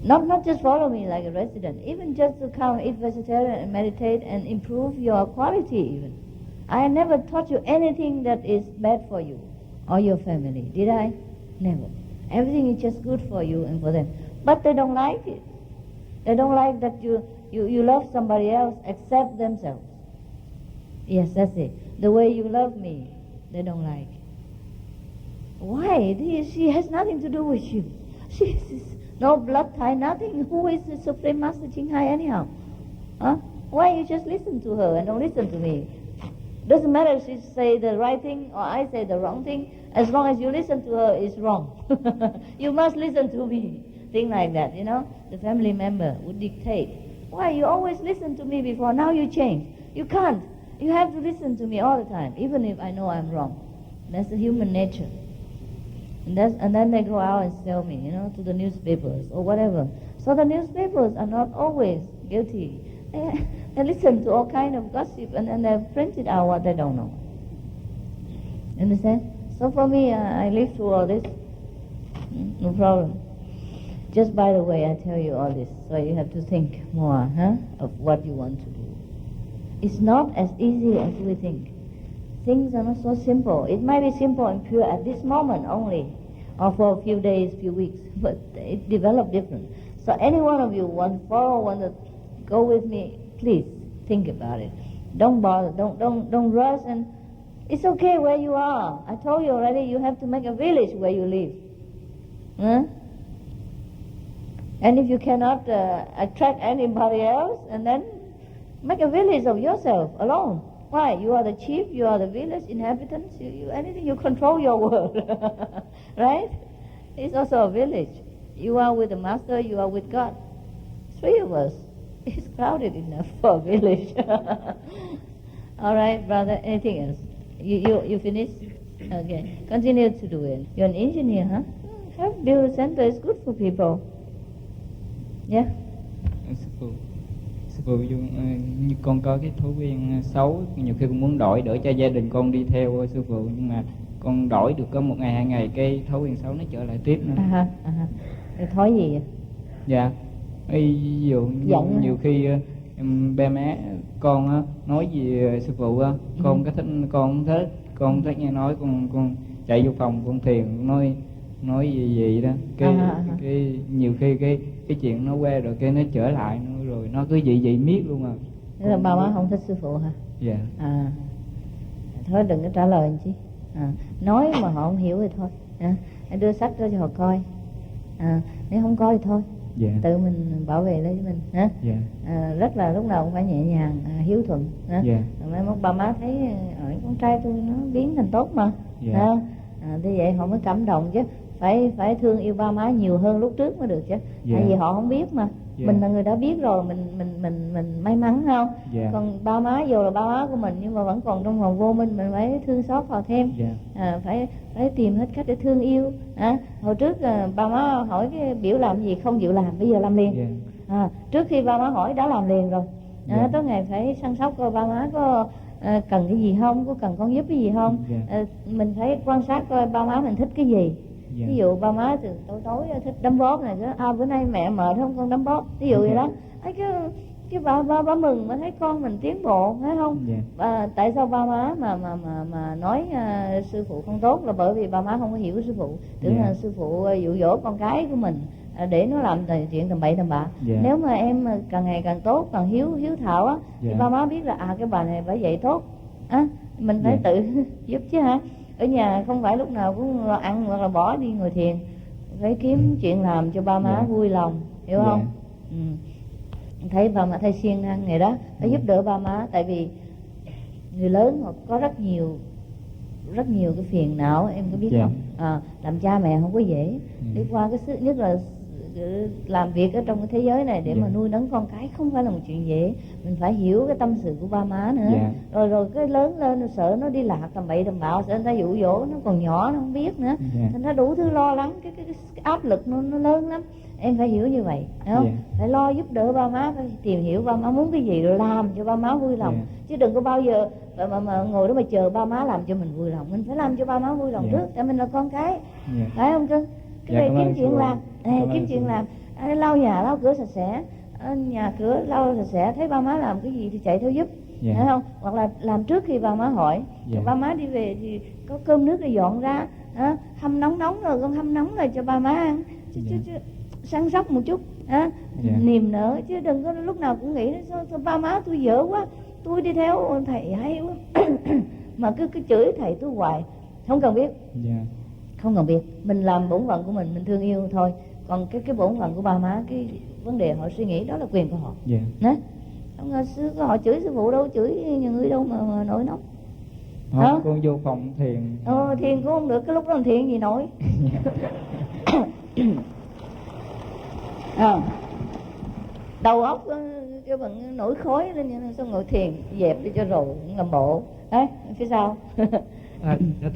Not just follow me like a resident, even just to come eat vegetarian and meditate and improve your quality even. I never taught you anything that is bad for you or your family, did I? Never. Everything is just good for you and for them. But they don't like it. They don't like that you love somebody else except themselves. Yes, that's it. The way you love me, they don't like. Why? She has nothing to do with you. She is no blood tie, nothing. Who is the Supreme Master Ching Hai anyhow? Huh? Why you just listen to her and don't listen to me? Doesn't matter if she say the right thing or I say the wrong thing. As long as you listen to her, it's wrong. You must listen to me. Thing like that, The family member would dictate. Why? You always listen to me before. Now you change. You can't. You have to listen to me all the time, even if I know I'm wrong. That's the human nature. And then they go out and sell me, to the newspapers or whatever. So the newspapers are not always guilty. They listen to all kind of gossip and then they print it out what they don't know. Understand? So for me, I live through all this. No problem. Just by the way, I tell you all this, so you have to think more of what you want to do. It's not as easy as we think. Things are not so simple. It might be simple and pure at this moment only. or for a few days, few weeks, but it developed different. So any one of you want to follow, want to go with me, please think about it. Don't bother, don't rush, and it's okay where you are. I told you already, you have to make a village where you live. Huh? And if you cannot attract anybody else, and then make a village of yourself alone. Why? You are the chief, you are the village inhabitants, you anything, you control your world. Right? It's also a village. You are with the master, you are with God. Three of us. It's crowded enough for a village. All right, brother, anything else? You finished? Okay. Continue to do it. You're an engineer, huh? Have build a center, it's good for people. Yeah? Sư phụ, như con có cái thói quen xấu, nhiều khi con muốn đổi để cho gia đình con đi theo sư phụ, nhưng mà con đổi được có 1 ngày 2 ngày cái thói quen xấu nó trở lại tiếp nữa. Thói gì vậy? Dạ, ví dụ nhiều khi ba má con nói gì sư phụ con có thích, con thích nghe nói, con chạy vô phòng con thiền, nói gì đó, cái nhiều khi cái chuyện nó qua rồi cái nó trở lại rồi nó cứ vậy miết luôn à. Thế là ba má không thích sư phụ hả? Dạ. Thôi đừng có trả lời chứ. Nói mà họ không hiểu thì thôi. Hãy đưa sách ra cho họ coi. Nếu không coi thì thôi. Dạ. Tự mình bảo vệ lấy cho mình. Dạ. Rất là lúc nào cũng phải nhẹ nhàng, hiếu thuận. Dạ. Mai mốt ba má thấy con trai tôi nó biến thành tốt mà. Dạ. Thế vậy họ mới cảm động chứ. Phải thương yêu ba má nhiều hơn lúc trước mới được chứ. Tại vì họ không biết mà. Mình là người đã biết rồi, mình may mắn không? Còn ba má dù là ba má của mình nhưng mà vẫn còn trong vòng vô minh, mình phải thương xót họ thêm. Phải tìm hết cách để thương yêu. Hồi trước ba má hỏi cái biểu làm gì không chịu làm, bây giờ làm liền. Trước khi ba má hỏi đã làm liền rồi. Tối ngày phải săn sóc coi ba má có cần cái gì không, có cần con giúp cái gì không. Mình phải quan sát coi ba má mình thích cái gì. Ví dụ ba má từ tối thích đấm bóp này, bữa nay mẹ mệt không con đấm bóp, ví dụ vậy đó. Cái ba mừng mà thấy con mình tiến bộ, phải không? Tại sao ba má mà nói sư phụ không tốt là bởi vì ba má không có hiểu sư phụ, tưởng là sư phụ dụ dỗ con cái của mình để nó làm chuyện tầm bậy tầm bạ. Nếu mà em càng ngày càng tốt, càng hiếu thảo á, thì ba má biết là cái bà này phải dạy tốt, mình phải tự giúp chứ hả? Ở nhà không phải lúc nào cũng ăn hoặc là bỏ đi ngồi thiền, phải kiếm chuyện làm cho ba má vui lòng, hiểu không? Thấy ba má thấy siêng năng này đó, phải giúp đỡ ba má, tại vì người lớn họ có rất nhiều cái phiền não, em có biết không? Làm cha mẹ không có dễ, đi qua cái sự nhất là làm việc ở trong cái thế giới này để mà nuôi nấng con cái không phải là một chuyện dễ. Mình phải hiểu cái tâm sự của ba má nữa. Rồi cái lớn lên nó sợ nó đi lạc tầm bậy tầm bạo, sợ người ta dụ dỗ, nó còn nhỏ nó không biết nữa, thành ra đủ thứ lo lắng, cái áp lực nó lớn lắm. Em phải hiểu như vậy, hiểu không? Phải lo giúp đỡ ba má, phải tìm hiểu ba má muốn cái gì rồi làm cho ba má vui lòng. Chứ đừng có bao giờ mà ngồi đó mà chờ ba má làm cho mình vui lòng. Mình phải làm cho ba má vui lòng trước, tại mình là con cái, phải không cưng? Cái này kiếm chuyện làm, kiếm chuyện làm, lau nhà lau cửa sạch sẽ, nhà cửa lau sạch sẽ, thấy ba má làm cái gì thì chạy theo giúp, phải không? Hoặc là làm trước khi ba má hỏi. Ba má đi về thì có cơm nước thì dọn ra, hâm nóng rồi con hâm nóng rồi cho ba má ăn, chứ săn sóc một chút, niềm nở, chứ đừng có lúc nào cũng nghĩ sao ba má tôi dở quá, tôi đi theo thầy hay quá mà cứ chửi thầy tôi hoài, không cần biết. Không cần biết, mình làm bổn phận của mình thương yêu thôi. Còn cái bổn phận của ba má, cái vấn đề họ suy nghĩ đó là quyền của họ. Không ngờ họ chửi sư phụ đâu, chửi nhiều người đâu mà nổi nóng. Con vô phòng thiền. Thiền cũng không được, cái lúc đó thiền gì nổi. Đầu óc cái bằng nổi khói lên, xong ngồi thiền dẹp đi cho rồi ngầm bộ. Phía sau.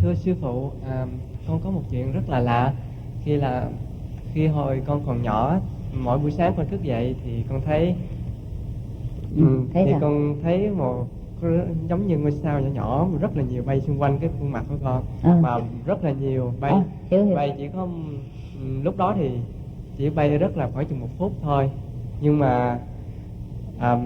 Thưa sư phụ, con có một chuyện rất là lạ. Khi hồi con còn nhỏ, mỗi buổi sáng con thức dậy thì con thấy con thấy một giống như ngôi sao nhỏ nhỏ rất là nhiều bay xung quanh cái khuôn mặt của con, mà rất là nhiều bay. Bay chỉ có lúc đó thì chỉ bay rất là khoảng chừng 1 phút thôi, nhưng mà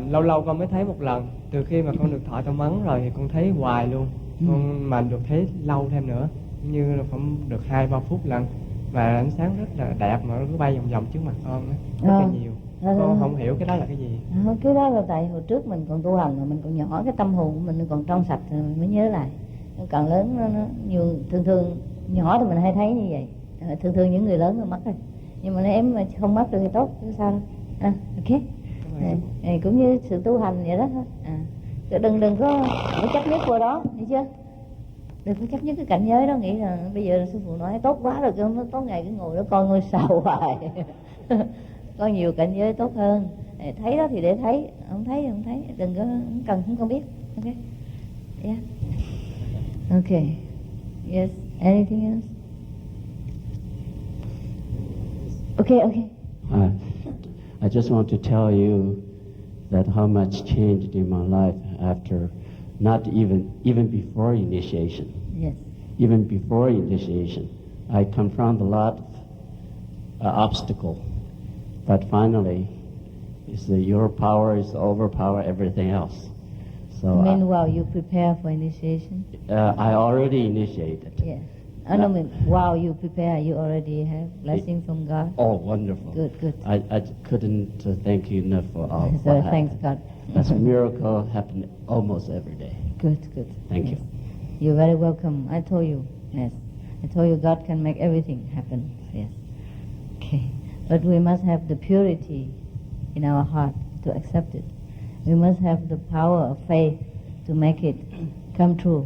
lâu lâu con mới thấy một lần. Từ khi mà con được thọ tâm ấn rồi thì con thấy hoài luôn, con mà được thấy lâu thêm nữa, như là khoảng được 2-3 phút lần. và ánh sáng rất là đẹp mà nó cứ bay vòng vòng trước mặt con đó, rất là nhiều. Con không hiểu cái đó là cái gì. Cái đó là tại hồi trước mình còn tu hành mà mình còn nhỏ, cái tâm hồn của mình còn trong sạch rồi mình mới nhớ lại. Càng lớn nó nhiều, thường nhỏ thì mình hay thấy như vậy, thường những người lớn nó mất rồi, nhưng mà nếu em mà không mất được thì tốt, chứ sao đâu. Ok. Này cũng như sự tu hành vậy đó thôi. Đừng có chấp nhất vào đó, hiểu chưa? Đừng có chấp nhất cái cảnh giới đó, nghĩ là bây giờ sư phụ nói tốt quá rồi, không nó tốt ngày cứ ngồi đó coi ngôi sao hoài. Có nhiều cảnh giới tốt hơn. Thấy đó thì để thấy, không thấy thì không thấy, đừng có không cần biết. Ok. Yeah. Okay. Yes. Anything else? Okay. I just want to tell you that how much changed in my life after, not even before initiation. Yes. Even before initiation, I confront a lot of obstacle, but finally, your power is overpower everything else. So meanwhile, you prepare for initiation? I already initiated. Yeah. I mean, while you prepare, you already have blessing from God? Oh, wonderful. Good. I couldn't thank you enough for all so thanks God. That's a miracle happening almost every day. Good. Thank you. You're very welcome. I told you, yes. I told you God can make everything happen. Yes. Okay. But we must have the purity in our heart to accept it. We must have the power of faith to make it come true.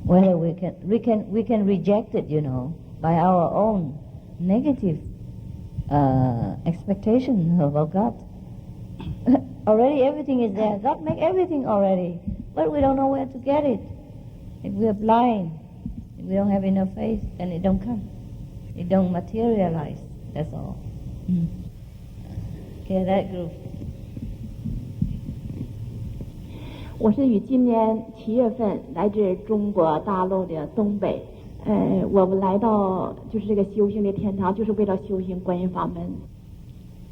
Whether we can reject it, by our own negative expectation about God. Already everything is there. God make everything already, but we don't know where to get it. If we are blind, if we don't have enough faith, then it don't come. It don't materialize. That's all. Okay, that group. 我是于今年7月份来自中国大陆的东北，我们来到就是这个修行的天堂，就是为了修行观音法门。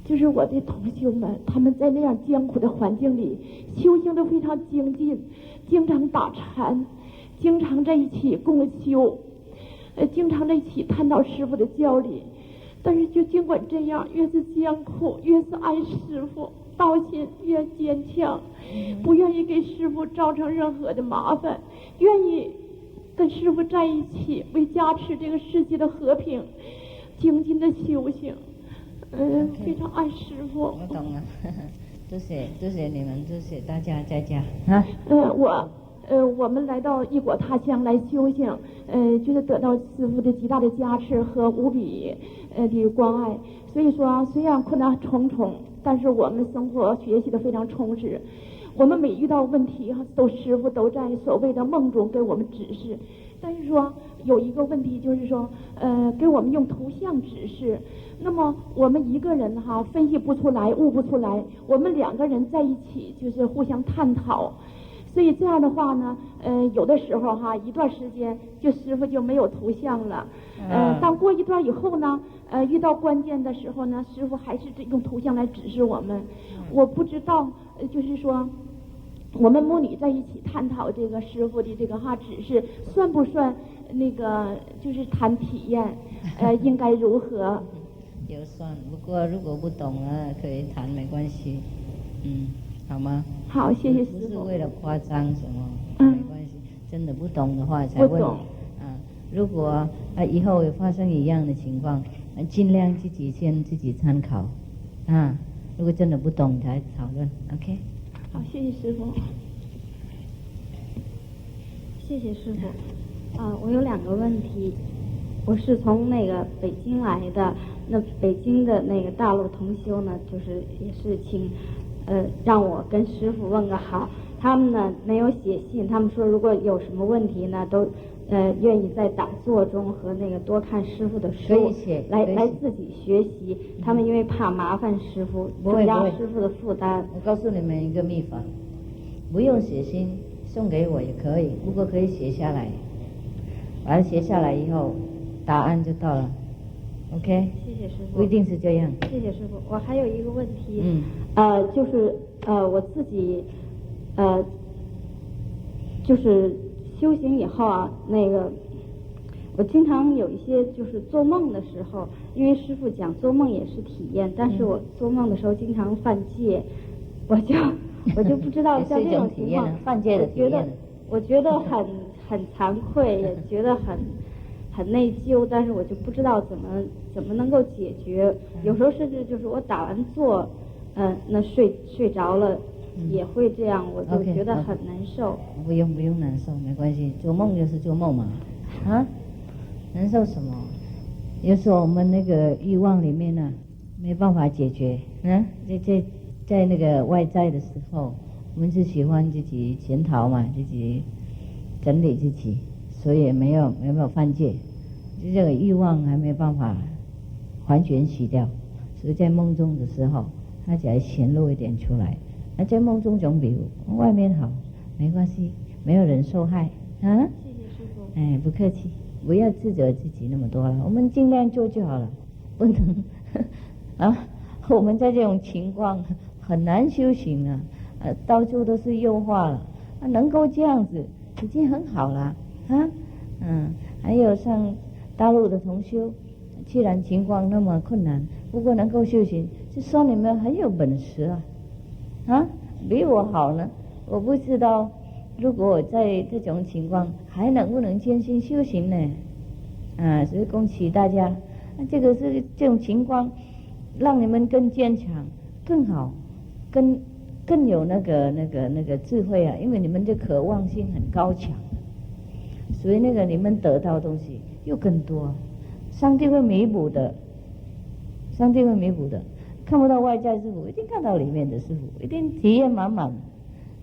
就是我的同修们，他们在那样艰苦的环境里修行得非常精进，经常打禅，经常在一起共修，经常在一起探讨师父的教理。但是就尽管这样，越是艰苦，越是爱师父，道心越坚强，不愿意给师父造成任何的麻烦，愿意跟师父在一起，为加持这个世界的和平，精进的修行。非常爱师父。我懂了，多谢你们，多谢大家在家。我们来到异国他乡来修行，就是得到师父的极大的加持和无比的关爱。所以说，虽然困难重重，但是我们生活学习的非常充实。我们每遇到问题，师父都在所谓的梦中给我们指示。但是说有一个问题就是说，给我们用图像指示。那么我们一个人分析不出来，悟不出来，我们2个人在一起就是互相探讨。所以这样的话呢，有的时候一段时间师父就没有图像了。当过一段以后呢，遇到关键的时候呢，师父还是用图像来指示我们。我不知道，就是说我们母女在一起探讨这个师父的这个指示，算不算那个就是谈体验？应该如何？有算，不过如果不懂了可以谈，没关系。好吗？好，谢谢师父。不是为了夸张什么，没关系。真的不懂的话才问。不懂。如果以后有发生一样的情况，尽量自己参考。如果真的不懂才讨论。OK。好，谢谢师父。谢谢师父。我有2个问题。我是从那个北京来的，那北京的那个大陆同修呢，就是也是请让我跟师父问个好。他们呢没有写信，他们说如果有什么问题呢，都愿意在打坐中和那个多看师父的书，来自己学习。他们因为怕麻烦师父，增加师父的负担。我告诉你们一个秘法，不用写信，送给我也可以，不过可以写下来，把它写下来以后，答案就到了。OK。谢谢师父。不一定是这样。谢谢师父。我还有一个问题，就是我自己就是修行以后那个我经常有一些就是做梦的时候，因为师父讲做梦也是体验，但是我做梦的时候经常犯戒，我就不知道像这种情况，犯戒的体验，我觉得很惭愧，也觉得很内疚，但是我就不知道怎么能够解决。有时候甚至就是我打完坐，那睡着了也会这样，我就觉得很难受。不用难受，没关系，做梦就是做梦嘛，啊，难受什么？有时候我们那个欲望里面呢，没办法解决，在那个外在的时候，我们是喜欢自己检讨嘛，自己整理自己，所以没有犯戒，就这个欲望还没办法完全洗掉，所以在梦中的时候，它才显露一点出来。那在梦中总比外面好，没关系，没有人受害啊。谢谢师父。哎，不客气，不要自责自己那么多了，我们尽量做就好了，不能啊。我们在这种情况很难修行啊，到处都是诱惑了，能够这样子已经很好了啊。还有像大陆的同修，既然情况那么困难，不过能够修行，就说你们很有本事啊，比我好呢。我不知道，如果我在这种情况还能不能坚信修行呢？所以恭喜大家，这个是这种情况，让你们更坚强、更好、更有那个智慧啊！因为你们的渴望性很高强，所以你们得到的东西又更多，上帝会弥补的，上帝会弥补的。看不到外在师傅，一定看到里面的师傅，一定体验满满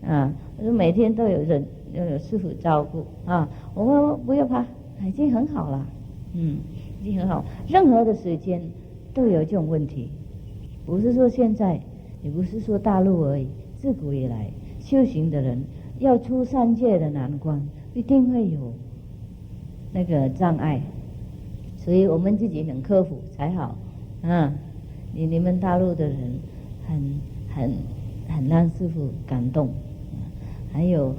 啊！每天都有人有师傅照顾啊，我们不要怕，已经很好了，已经很好。任何的时间都有这种问题，不是说现在，也不是说大陆而已，自古以来修行的人要出三界的难关，一定会有那个障碍，所以我们自己能克服才好啊。你们大陆的人很让师父感动，还有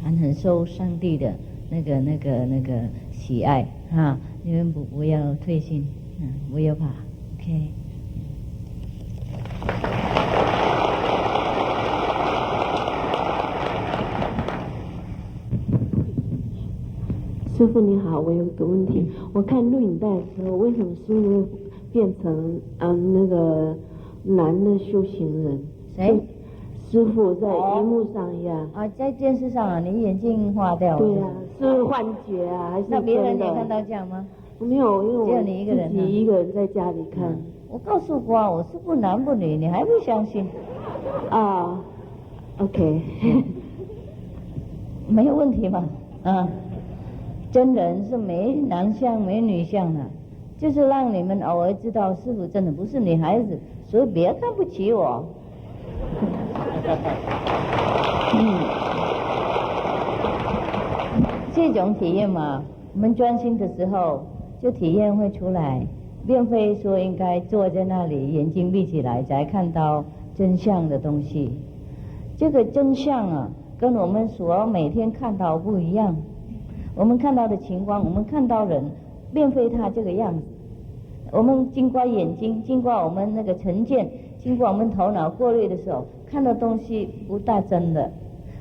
很受上帝的那个喜爱啊！你们不要退心，不要怕 ，OK。师父你好，我有个问题，我看录影带的时候，为什么师父会变成那个男的修行人？谁？师父在荧幕上呀。在电视上啊，你眼镜画掉了。对啊，是幻觉啊，还是真的？那别人也看到这样吗？没有，因为我只有你一个人，自己一个人在家里看。我告诉过我是不男不女，你还不相信？OK， 没有问题嘛，真人是没男相没女相的，就是让你们偶尔知道师父真的不是女孩子，所以别看不起我。这种体验嘛，我们专心的时候就体验会出来，并非说应该坐在那里眼睛闭起来才看到真相的东西。这个真相啊，跟我们所每天看到不一样。我们看到的情况，我们看到人，并非他这个样子。我们经过眼睛，经过我们那个成见，经过我们头脑过滤的时候，看到东西不大真的。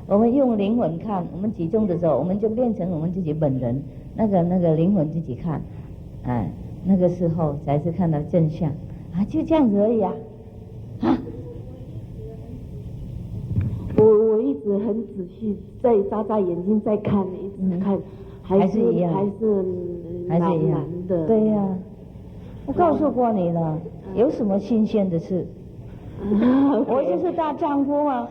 我们用灵魂看，我们集中的时候，我们就变成我们自己本人，那个灵魂自己看，那个时候才是看到真相就这样子而已我一直很仔细在眨眼睛在看，一直看，还是一样，还是男的。对呀，我告诉过你了，有什么新鲜的事？我就是大丈夫嘛。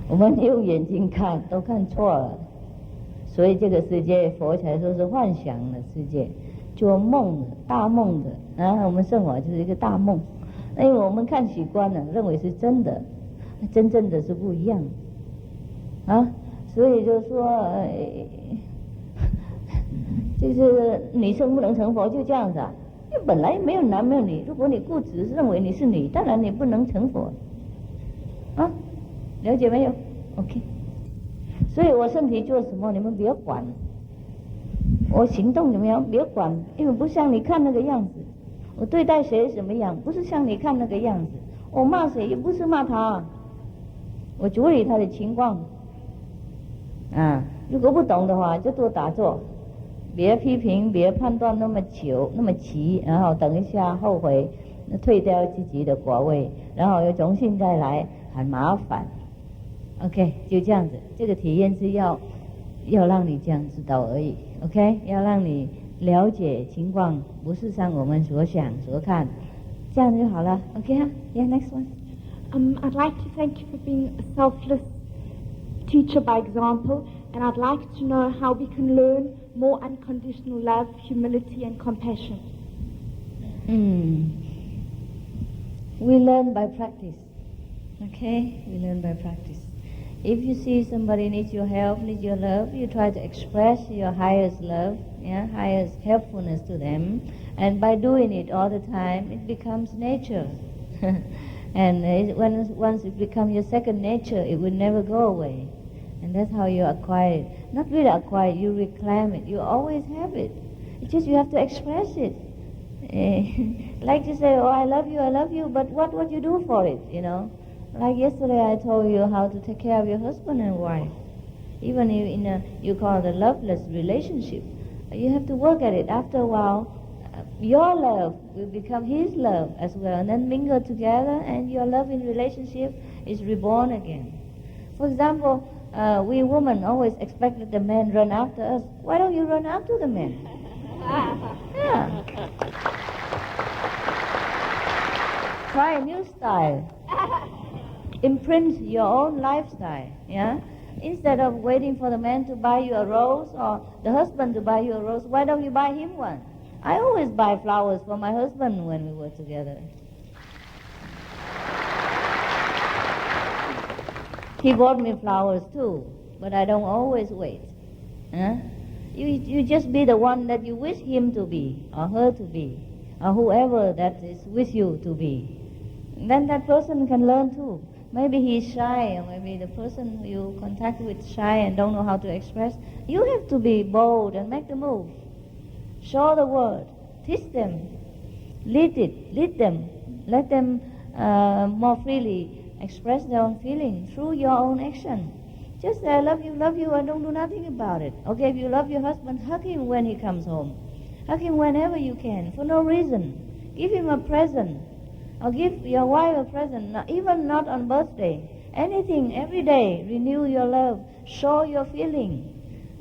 我们用眼睛看都看错了，所以这个世界佛才说是幻想的世界，做梦的大梦的我们生活就是一个大梦，因为我们看习惯了，认为是真的，真正的是不一样所以就说就是女生不能成佛，就这样子因为本来没有男没有女，如果你固执认为你是女，当然你不能成佛了解没有 ？OK。所以我身体做什么，你们别管；我行动怎么样，别管，因为不像你看那个样子。我对待谁怎么样，不是像你看那个样子。我骂谁也不是骂他，我处理他的情况。啊，如果不懂的话，就多打坐，别批评，别判断那么久那么急，然后等一下后悔，退掉自己的果位，然后又重新再来，很麻烦。OK， 就这样子，这个体验是要让你这样知道而已。OK， 要让你了解情况，不是像我们所想所看，这样就好了。OK 哈 ，Yeah, next one. I'd like to thank you for being a selfless teacher by example, and I'd like to know how we can learn more unconditional love, humility, and compassion. We learn by practice. Okay, we learn by practice. If you see somebody needs your help, needs your love, you try to express your highest love, highest helpfulness to them, and by doing it all the time, it becomes nature. And once it becomes your second nature, it will never go away. And that's how you acquire it. Not really acquire it, you reclaim it. You always have it. It's just you have to express it. Like you say, oh, I love you, but what you do for it, you know? Like yesterday I told you how to take care of your husband and wife. Even if you call it a loveless relationship, you have to work at it. After a while, your love will become his love as well, and then mingle together, and your love in relationship is reborn again. For example, we women always expect that the man run after us. Why don't you run after the man? Yeah. Try a new style. Imprint your own lifestyle, yeah? Instead of waiting for the man to buy you a rose or the husband to buy you a rose, why don't you buy him one? I always buy flowers for my husband when we were together. He bought me flowers too, but I don't always wait. Huh? You just be the one that you wish him to be, or her to be, or whoever that is with you to be. Then that person can learn too. Maybe he's shy, or maybe the person you contact with is shy and don't know how to express. You have to be bold and make the move. Show the word. Teach them. Lead them. Let them more freely express their own feeling through your own action. Just say, I love you, and don't do nothing about it. Okay, if you love your husband, hug him when he comes home. Hug him whenever you can, for no reason. Give him a present. Or give your wife a present, even not on birthday. Anything, every day, renew your love. Show your feeling.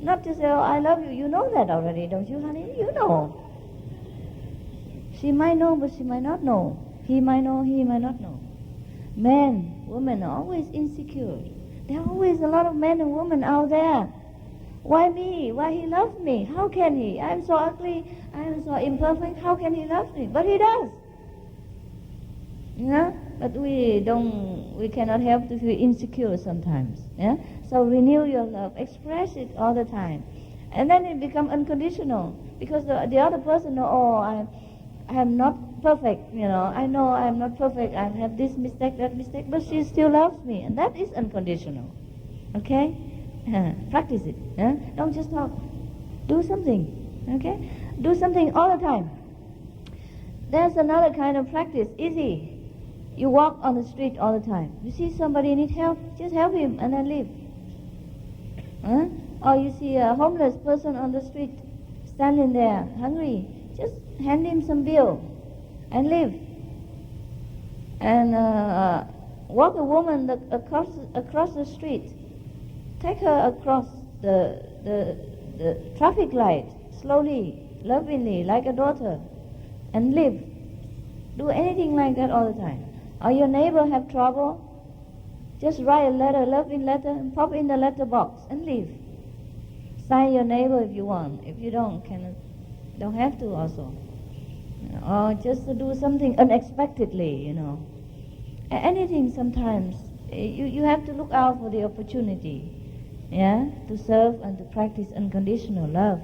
Not to say, oh, I love you. You know that already, don't you, honey? You know. She might know, but she might not know. He might know, he might not know. Men, women are always insecure. There are always a lot of men and women out there. Why me? Why he loves me? How can he? I'm so ugly. I'm so imperfect. How can he love me? But he does. Yeah? But we cannot help to feel insecure sometimes. Yeah? So renew your love. Express it all the time. And then it becomes unconditional. Because the other person knows, oh, I'm not perfect, you know. I know I'm not perfect. I have this mistake, that mistake. But she still loves me. And that is unconditional. Okay? Practice it. Yeah? Don't just talk. Do something. Okay? Do something all the time. There's another kind of practice. Easy. You walk on the street all the time. You see somebody need help, just help him and then leave. Huh? Or you see a homeless person on the street standing there, hungry, just hand him some bill and leave. And walk a woman across the street. Take her across the traffic light, slowly, lovingly, like a daughter, and leave. Do anything like that all the time. Or your neighbor have trouble, just write a letter, loving letter, and pop in the letter box and leave. Sign your neighbor if you want. If you don't have to also. Or just to do something unexpectedly, you know. Anything sometimes. You have to look out for the opportunity, yeah, to serve and to practice unconditional love.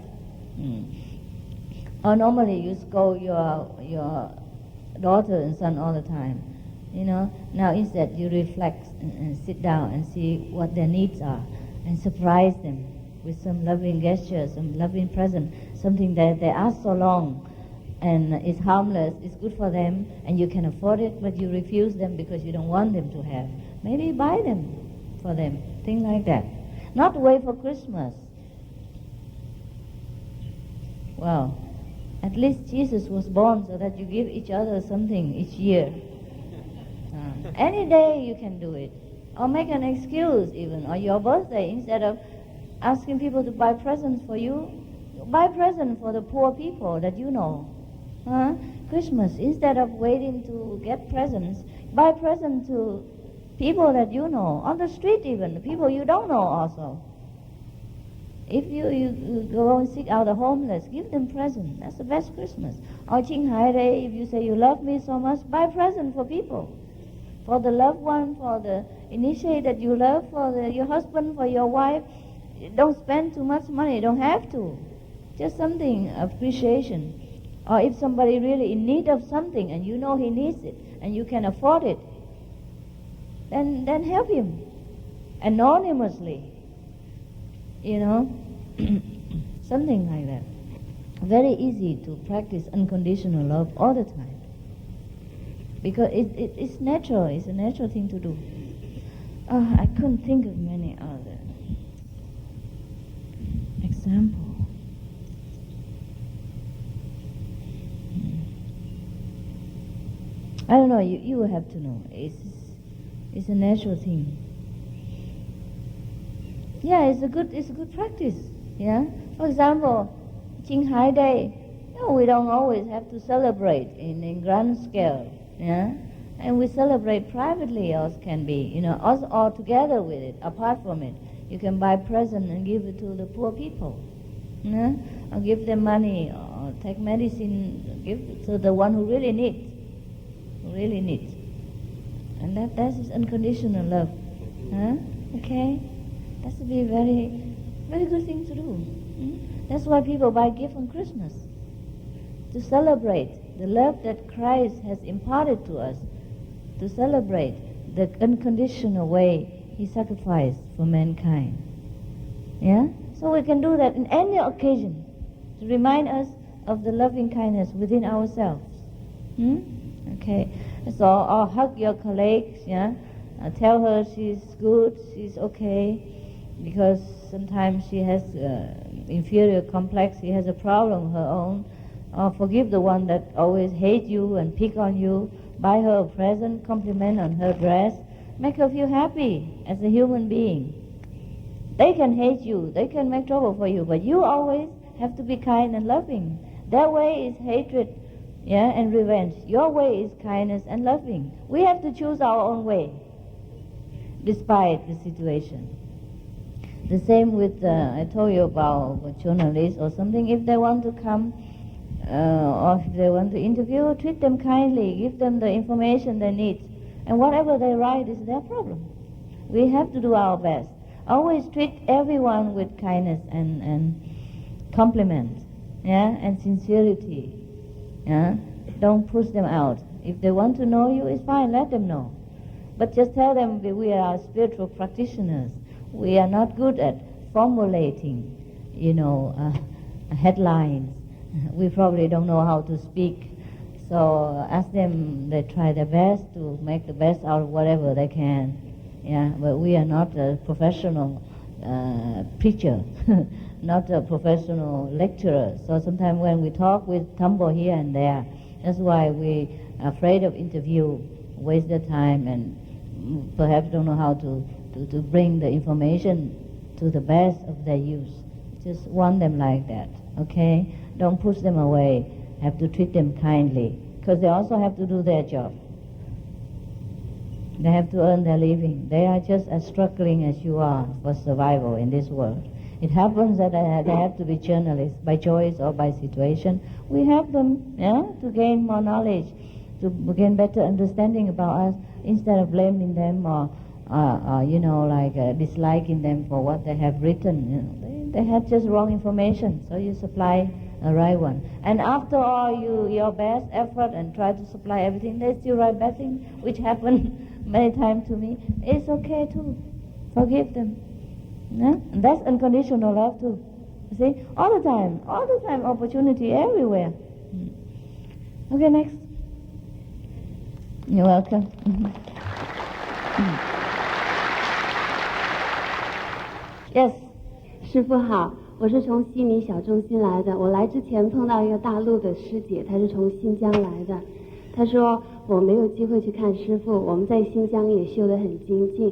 Or normally you scold your daughter and son all the time. You know, now instead you reflect and sit down and see what their needs are and surprise them with some loving gesture, some loving present, something that they asked so long and it's harmless, it's good for them and you can afford it, but you refuse them because you don't want them to have. Maybe buy them for them, things like that. Not wait for Christmas. Well, at least Jesus was born so that you give each other something each year. Any day you can do it. Or make an excuse even, or your birthday, instead of asking people to buy presents for you, buy presents for the poor people that you know. Christmas, instead of waiting to get presents, buy presents to people that you know, on the street even, people you don't know also. If you go and seek out the homeless, give them presents. That's the best Christmas. Or Qinghai Day, if you say you love me so much, buy presents for people. For the loved one, for the initiate that you love, for your husband, for your wife. Don't spend too much money, you don't have to. Just something, appreciation. Or if somebody really in need of something and you know he needs it and you can afford it, then help him anonymously, you know, something like that. Very easy to practice unconditional love all the time because it's natural, it's a natural thing to do. I couldn't think of many other examples. I don't know, you will have to know. It's a natural thing. Yeah, it's a good practice. Yeah. For example, Qinghai Day, we don't always have to celebrate in grand scale. Yeah. And we celebrate privately, also can be, us all together with it, apart from it. You can buy present and give it to the poor people. Yeah? Or give them money, or take medicine, give it to the one who really needs. And that is unconditional love. Okay? That's to be a very, very good thing to do. That's why people buy gifts on Christmas. To celebrate the love that Christ has imparted to us. To celebrate the unconditional way He sacrificed for mankind. Yeah? So we can do that in any occasion to remind us of the loving kindness within ourselves. Okay. So, or hug your colleagues, yeah? Tell her she's good, she's okay, because sometimes she has inferior complex, she has a problem of her own. Or forgive the one that always hates you and pick on you. Buy her a present, compliment on her dress. Make her feel happy as a human being. They can hate you, they can make trouble for you, but you always have to be kind and loving. Their way is hatred, yeah, and revenge. Your way is kindness and loving. We have to choose our own way, despite the situation. The same with, I told you about journalists or something. If they want to come, or if they want to interview, treat them kindly, give them the information they need. And whatever they write is their problem. We have to do our best. Always treat everyone with kindness and compliment, yeah, and sincerity. Yeah? Don't push them out. If they want to know you, it's fine, let them know. But just tell them we are spiritual practitioners. We are not good at formulating, headlines. We probably don't know how to speak. So ask them, they try their best to make the best out of whatever they can. Yeah, but we are not a professional preacher, not a professional lecturer. So sometimes when we talk, we tumble here and there. That's why we are afraid of interview, waste their time, and perhaps don't know how to bring the information to the best of their use. Just want them like that, okay? Don't push them away. Have to treat them kindly, because they also have to do their job. They have to earn their living. They are just as struggling as you are for survival in this world. It happens that they have to be journalists by choice or by situation. We help them, to gain more knowledge, to gain better understanding about us, instead of blaming them or disliking them for what they have written. They had just wrong information, so you supply a right one. And after all your best effort and try to supply everything, they still write bad things, which happened many times to me. It's okay to forgive them. Yeah? And that's unconditional love too. You see, all the time, opportunity everywhere. Okay, next. You're welcome. Yes. 师父好，我是从悉尼小中心来的。我来之前碰到一个大陆的师姐，她是从新疆来的。她说我没有机会去看师父，我们在新疆也修得很精进，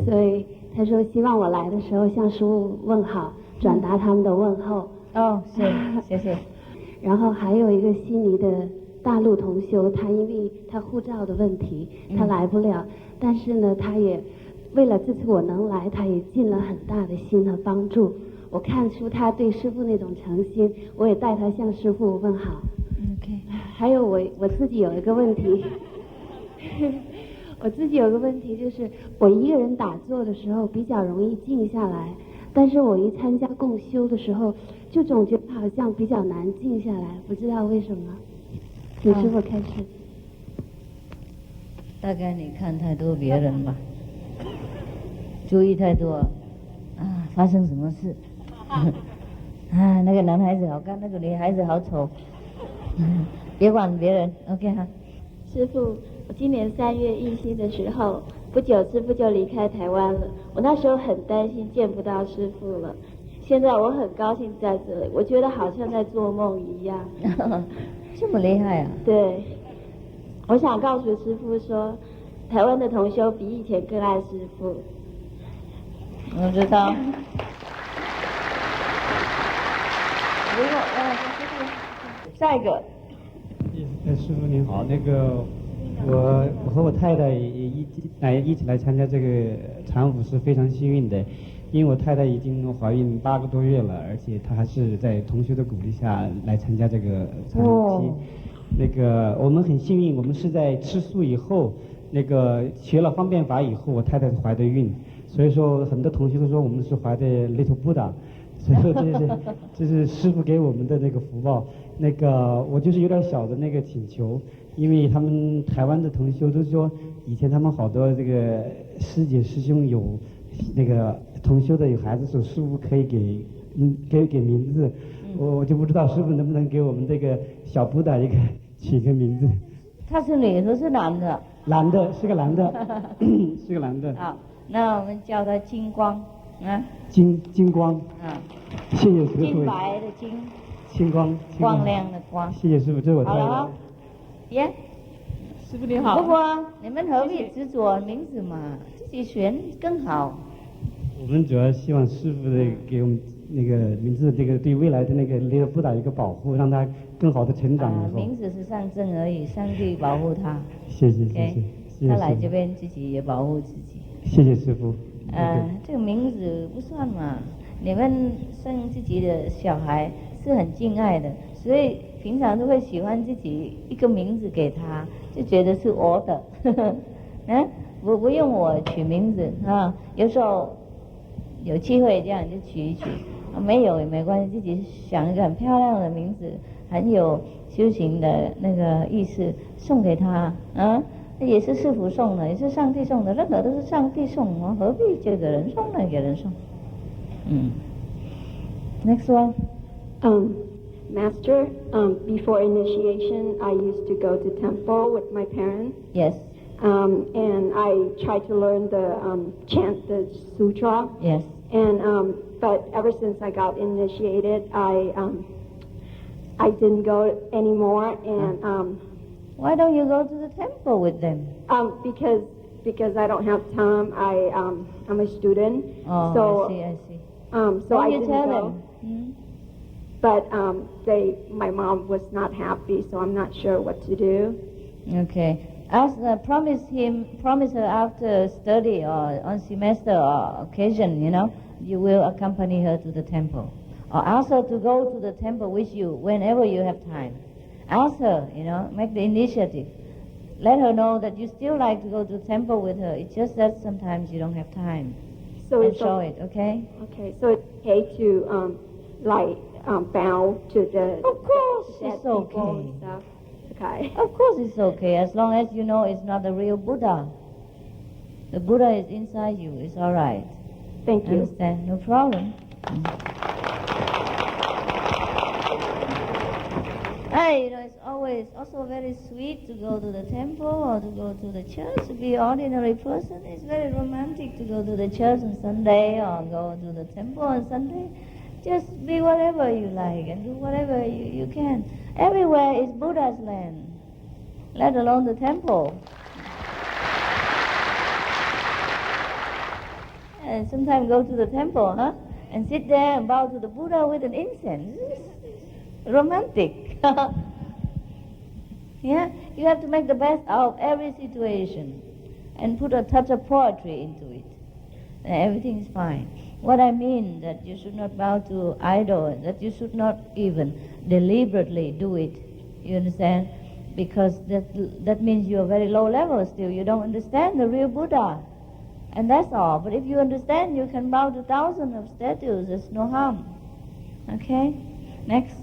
所以她说希望我来的时候向师父问好，转达他们的问候。哦，是，谢谢。然后还有一个悉尼的大陆同修，他因为他护照的问题，他来不了，但是呢，他也为了这次我能来，他也尽了很大的心和帮助。我看出他对师父那种诚心，我也带他向师父问好。OK。还有我自己有一个问题，我自己有个问题就是，我一个人打坐的时候比较容易静下来，但是我一参加共修的时候，就总觉得好像比较难静下来，不知道为什么。请师父开始。大概你看太多别人吧，注意太多啊，发生什么事？啊，那个男孩子好看，那个女孩子好丑，别管别人 ，OK 哈。师父，我今年3月印心的时候，不久师父就离开台湾了。我那时候很担心见不到师父了，现在我很高兴在这里，我觉得好像在做梦一样。这么厉害啊？对，我想告诉师父说，台湾的同修比以前更爱师父。我知道。如果下一个。师父您好，那个我和我太太也一起来参加这个禅舞是非常幸运的，因为我太太已经怀孕8个多月了，而且她还是在同学的鼓励下来参加这个禅舞期。那个我们很幸运，我们是在吃素以后，那个学了方便法以后，我太太怀的孕，所以说很多同学都说我们是怀的 Little Buddha， 所以说这是师父给我们的那个福报。那个我就是有点小的那个请求，因为他们台湾的同修都说，以前他们好多这个师姐师兄有那个同修的有孩子时候，师父可以给名字，我就不知道师父能不能给我们这个小布达起个名字。他是女的是男的？男的，是个男的，是个男的。好，那我们叫他金光啊。金光。啊，谢谢师父。金白的金。星光，光亮的光。谢谢师父，这是我太太。好了，耶，师父你好。不过你们何必执着名字嘛，自己选更好。我们主要希望师父的给我们那个名字，这个对未来的那个Little Buddha一个保护，让他更好的成长以后。名字是象征而已，上帝保护他。谢谢。他来这边自己也保护自己。谢谢师父。这个名字不算嘛，你们生自己的小孩是很敬爱的，所以平常都会喜欢自己一个名字给他，就觉得是我的。不用我取名字啊，有时候有机会这样就取一取，没有也没关系，自己想一个很漂亮的名字，很有修行的那个意思，送给他啊，也是师父送的，也是上帝送的，任何都是上帝送，我何必这个人送那个人送？Next one. Master, before initiation, I used to go to temple with my parents. Yes. And I tried to learn the chant the sutra. Yes. And but ever since I got initiated, I didn't go anymore. And why don't you go to the temple with them? Because I don't have time. I'm a student. Oh, so, I see. So I you didn't tell go. them. But my mom was not happy, so I'm not sure what to do. Okay. Promise her after study or on semester or occasion, you will accompany her to the temple. Or ask her to go to the temple with you whenever you have time. Ask her, make the initiative. Let her know that you still like to go to the temple with her. It's just that sometimes you don't have time. So and show it, okay? Okay, so it's okay to bound to the. Of course, dead it's people okay. and stuff. Okay. Of course, it's okay as long as you know it's not the real Buddha. The Buddha is inside you. It's all right. Thank you. Understand? No problem. Hey, it's always also very sweet to go to the temple or to go to the church. To be an ordinary person, it's very romantic to go to the church on Sunday or go to the temple on Sunday. Just be whatever you like and do whatever you can. Everywhere is Buddha's land, let alone the temple. And sometimes go to the temple, and sit there and bow to the Buddha with an incense. Romantic. Yeah, you have to make the best out of every situation and put a touch of poetry into it. And everything is fine. What I mean that you should not bow to idol, that you should not even deliberately do it. You understand? Because that means you're very low level still. You don't understand the real Buddha. And that's all. But if you understand, you can bow to thousands of statues. There's no harm. Okay? Next.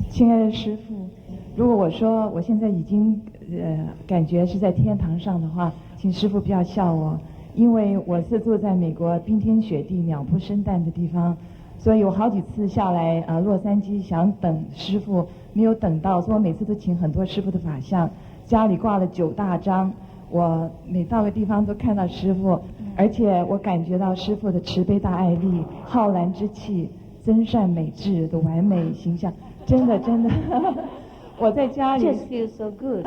亲爱的师父，如果我说我现在已经感觉是在天堂上的话，请师父不要笑我，因为我是住在美国冰天雪地、鸟不生蛋的地方，所以我好几次下来洛杉矶想等师父，没有等到，所以我每次都请很多师父的法像，家里挂了9大张，我每到个地方都看到师父，而且我感觉到师父的慈悲大爱力、浩然之气、真善美智的完美形象。真的，我在家里 Just feel so good.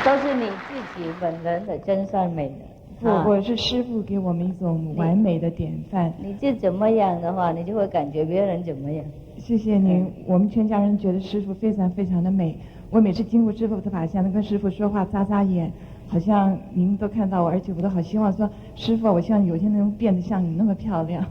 都是你自己本人的真善美的。我是师父给我们一种完美的典范。你就怎么样的话，你就会感觉别人怎么样。谢谢您，我们全家人觉得师父非常非常的美。我每次经过师父的法像，能跟师父说话，眨眨眼，好像您都看到我，而且我都好希望说，师父，我希望有一天能变得像你那么漂亮。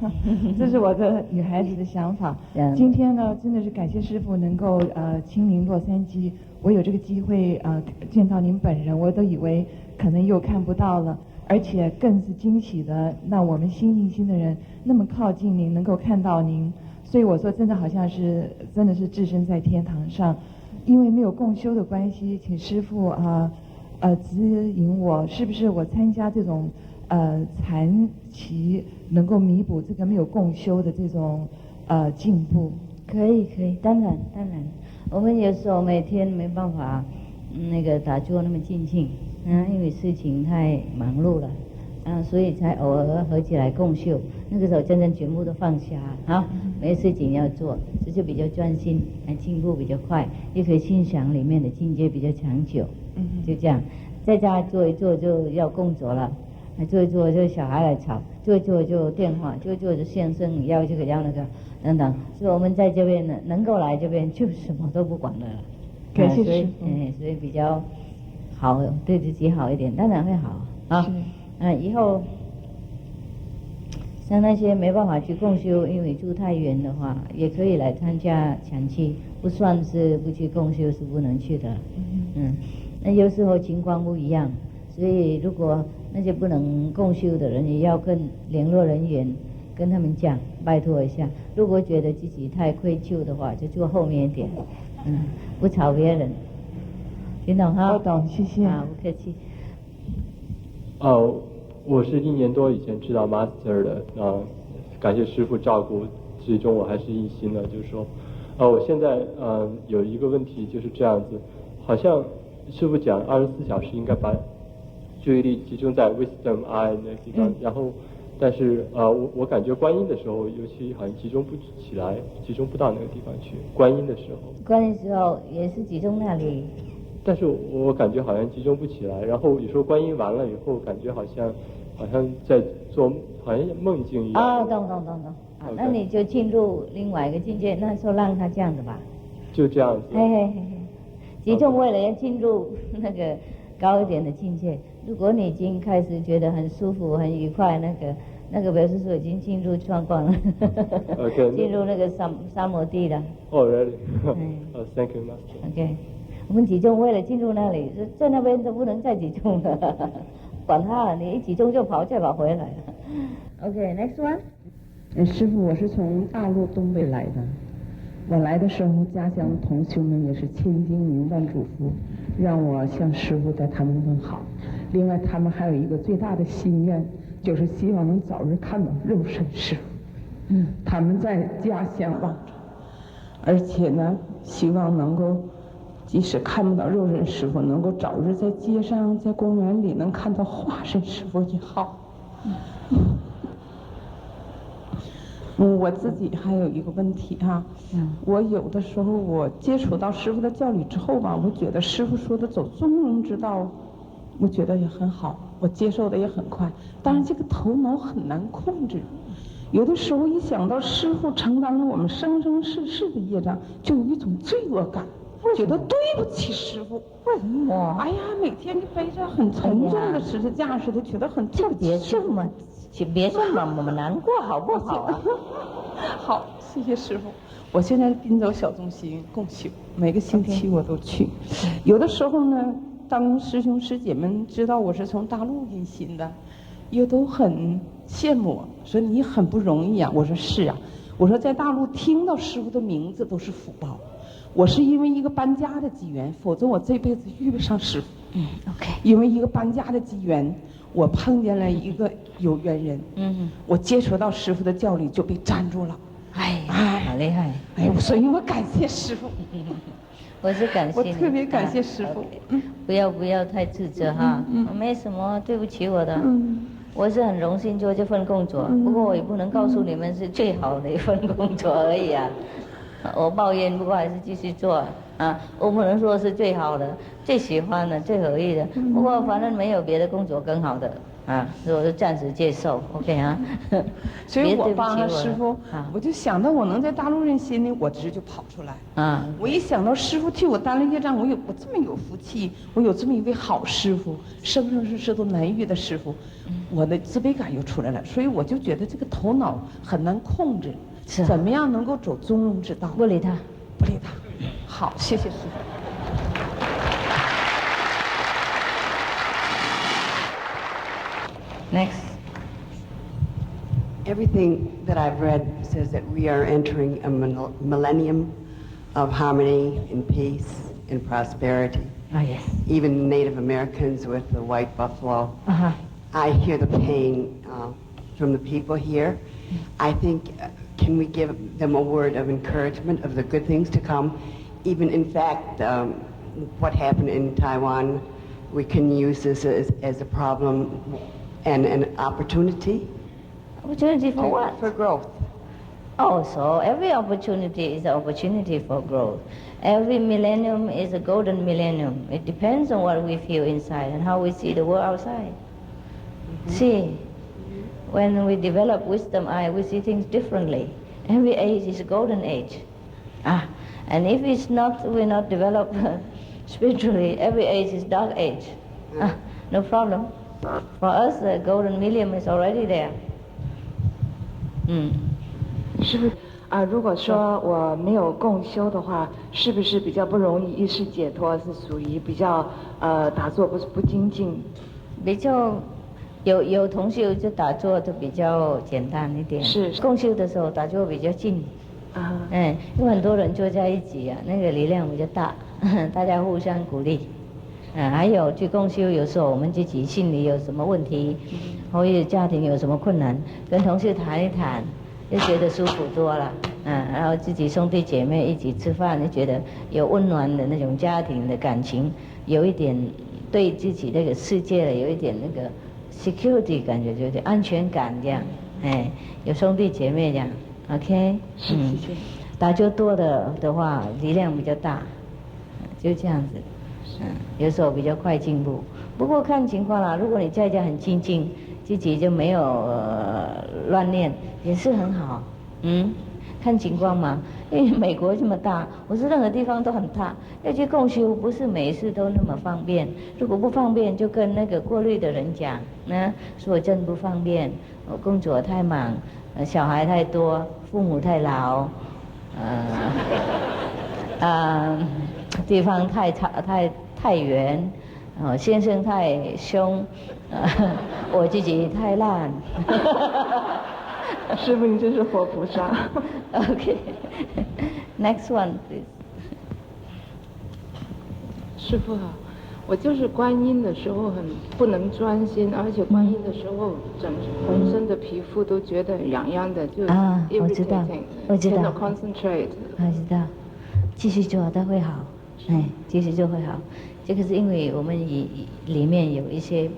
这是我的女孩子的想法。今天呢，真的是感谢师父能够亲临洛杉矶，我有这个机会见到您本人，我都以为可能又看不到了，而且更是惊喜的，让我们心静心的人那么靠近您，能够看到您，所以我说真的好像是真的是置身在天堂上。因为没有共修的关系，请师父指引我，是不是我参加这种禅期能够弥补这个没有共修的这种进步？可以，当然。我们有时候每天没办法打坐那么静静，因为事情太忙碌了，所以才偶尔合起来共修。那个时候真正全部都放下，没事情要做，这就比较专心，进步比较快，也可以欣赏里面的境界比较长久。就这样，在家做一做就要工作了，做一做就小孩来吵，做一做就电话，做一做就先生要这个要那个等等。所以我们在这边呢，能够来这边就什么都不管了。感谢师父。所以比较好，对自己好一点，当然会好啊。以后像那些没办法去共修，因为住太远的话，也可以来参加禅期，不算是不去共修，是不能去的。那有时候情况不一样，所以如果那些不能共修的人，也要跟联络人员跟他们讲，拜托一下。如果觉得自己太愧疚的话，就坐后面一点，不吵别人。听懂哈？我懂，谢谢。不客气。我是1年多以前知道 Master 的，感谢师父照顾，最终我还是一心了。就是说，我现在有一个问题就是这样子，好像师父讲24小时应该把注意力集中在 Wisdom Eye 那个地方，然后，但是我感觉观音的时候，尤其好像集中不起来，集中不到那个地方去。观音的时候也是集中那里。但是我感觉好像集中不起来，然后有时候观音完了以后，感觉好像在做，好像梦境一样。懂。那你就进入另外一个境界，那时候让他这样子吧。就这样子。集中为了要进入那个高一点的境界。如果你已经开始觉得很舒服、很愉快，那个表示说已经进入状况了。进入那个三摩地了。Really? Thank you, Master. OK。我们集中为了进入那里，在那边都不能再集中了，管他了，你一集中就跑，再跑回来了。Okay, next one. 师父，我是从大陆东北来的。我来的时候，家乡同修们也是千叮咛万嘱咐，让我向师父对他们问好。另外，他们还有一个最大的心愿，就是希望能早日看到肉身师父。他们在家乡望着，而且呢，希望能够，即使看不到肉身师父，能够早日在街上、在公园里能看到化身师父也好。我自己还有一个问题哈，我有的时候我接触到师父的教理之后吧，我觉得师父说的走中庸之道，我觉得也很好，我接受的也很快，但是这个头脑很难控制。有的时候一想到师父承担了我们生生世世的业障，就有一种罪恶感，觉得对不起师父。为什么？哎呀，每天就背着很沉重的十字架似的，觉得很对不起师父。别这么难过好不好啊？好，谢谢师父。我现在滨州小中心共修，每个星期我都去。有的时候呢，当师兄师姐们知道我是从大陆引心的，也都很羡慕我，说你很不容易啊。我说是啊，我说在大陆听到师父的名字都是福报。我是因为一个搬家的机缘，否则我这辈子遇不上师父。OK。因为一个搬家的机缘，我碰见了一个有缘人。我接触到师父的教理就被粘住了。好厉害！所以我感谢师父。我是感谢你，我特别感谢师父。不要太自责哈，我没什么对不起我的。我是很荣幸做这份工作，不过我也不能告诉你们是最好的一份工作而已啊。我抱怨，不过还是继续做啊。我不能说是最好的、最喜欢的、最合意的，不过反正没有别的工作更好的啊，所以我就暂时接受 ，OK 啊。所以我帮了师父，我就想到我能在大陆认心呢，我直就跑出来啊。我一想到师父替我担了业障，我这么有福气，我有这么一位好师父，生生世世都难遇的师父，我的自卑感又出来了，所以我就觉得这个头脑很难控制。怎么样能够走中庸之道？不理他，不理他。好，谢谢师父。Next. Everything that I've read says that we are entering a millennium of harmony and peace and prosperity. Yes. Even Native Americans with the white buffalo. I hear the pain from the people here. I think, can we give them a word of encouragement of the good things to come? Even in fact, what happened in Taiwan, we can use this as a problem and an opportunity. Opportunity for what? For growth. Oh, so every opportunity is an opportunity for growth. Every millennium is a golden millennium. It depends on what we feel inside and how we see the world outside. See, when we develop wisdom eye, we see things differently. Every age is a golden age. And if we're not developed spiritually, every age is dark age. No problem. For us, the golden millennium is already there. 是不是如果说我没有共修的话，是不是比较不容易意识解脱？是属于比较打坐不精进？比较有同修就打坐就比较简单一点。是共修的时候打坐比较近。因为很多人坐在一起啊，那个力量比较大，大家互相鼓励。还有去共修，有时候我们自己心里有什么问题，或者家庭有什么困难，跟同事谈一谈，就觉得舒服多了。然后自己兄弟姐妹一起吃饭，就觉得有温暖的那种家庭的感情，有一点对自己那个世界的有一点那个 security 感觉，就有点安全感这样。有兄弟姐妹这样 ，OK， 谢谢。打坐多的话，力量比较大，就这样子。有时候比较快进步，不过看情况啦。如果你在家很清静，自己就没有乱念，也是很好。看情况嘛。因为美国这么大，我是任何地方都很大，要去共修不是每一次都那么方便。如果不方便，就跟那个过滤的人讲，说我真不方便，我工作太忙，小孩太多，父母太老，地方太远，先生太凶，我自己太烂。师父，你真是活菩萨。Okay. Next one, please. 师父好，我就是观音的时候很不能专心，而且观音的时候浑身的皮肤都觉得痒痒的，就我知道，我知道。cannot concentrate。我知道，继续做它会好，继续做会好。这个是因为我们里面有一些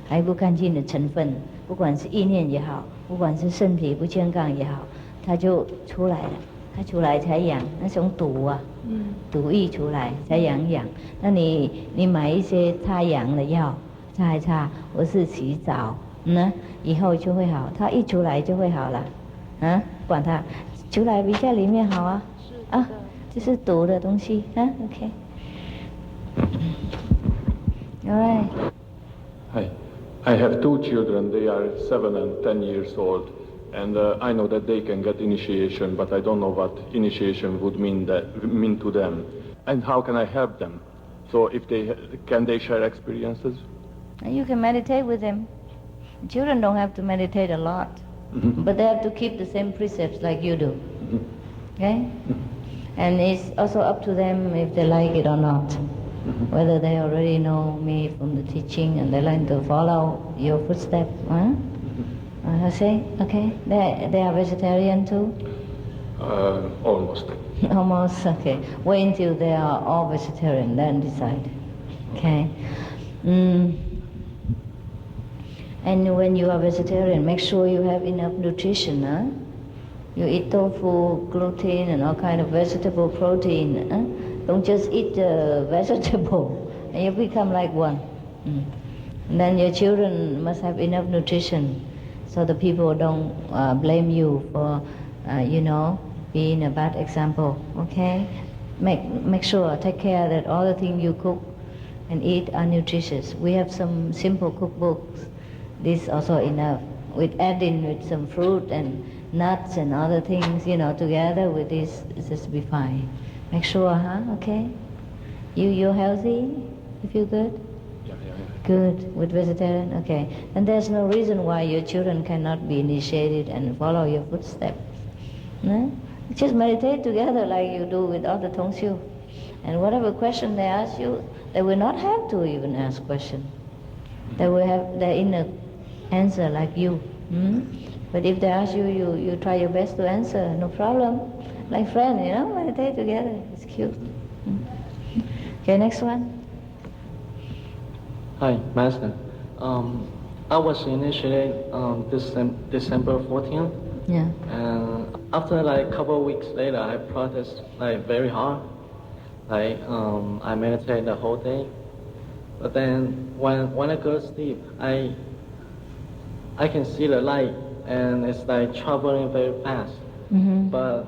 还不干净的成分，不管是意念也好，不管是身体不健康也好，它就出来了。它出来才痒，那种毒啊，毒一出来才痒。那你买一些擦痒的药，擦一擦，或是洗澡，以后就会好。它一出来就会好了，管它出来比在里面好啊，这是毒的东西，OK。All right. Hi, I have 2 children. They are 7 and 10 years old. And I know that they can get initiation, but I don't know what initiation would mean to them. And how can I help them? So if can they share experiences? You can meditate with them. Children don't have to meditate a lot, but they have to keep the same precepts like you do. Okay? And it's also up to them if they like it or not. Whether they already know me from the teaching and they like to follow your footsteps. I say, okay, they are vegetarian too? Almost. Almost, okay. Wait until they are all vegetarian, then decide. Okay. And when you are vegetarian, make sure you have enough nutrition. You eat tofu, gluten, and all kind of vegetable protein. Don't just eat vegetable, and you become like one. And then your children must have enough nutrition, so the people don't blame you for, being a bad example. Okay, make sure, take care that all the things you cook and eat are nutritious. We have some simple cookbooks. This also enough. With adding with some fruit and nuts and other things, together with this just be fine. Make sure, Okay. You're healthy. You feel good. Good, with vegetarian, okay. And there's no reason why your children cannot be initiated and follow your footsteps. Just meditate together like you do with other Tongxiu. And whatever question they ask you, they will not have to even ask question. They will have their inner answer like you. But if they ask you, you try your best to answer, no problem. Like friends, meditate together, it's cute. Okay, next one. Hi, Master. I was initiated December 14th. Yeah. And after a couple of weeks later, I practiced very hard. I meditate the whole day. But then when I go to sleep, I can see the light, and it's traveling very fast. But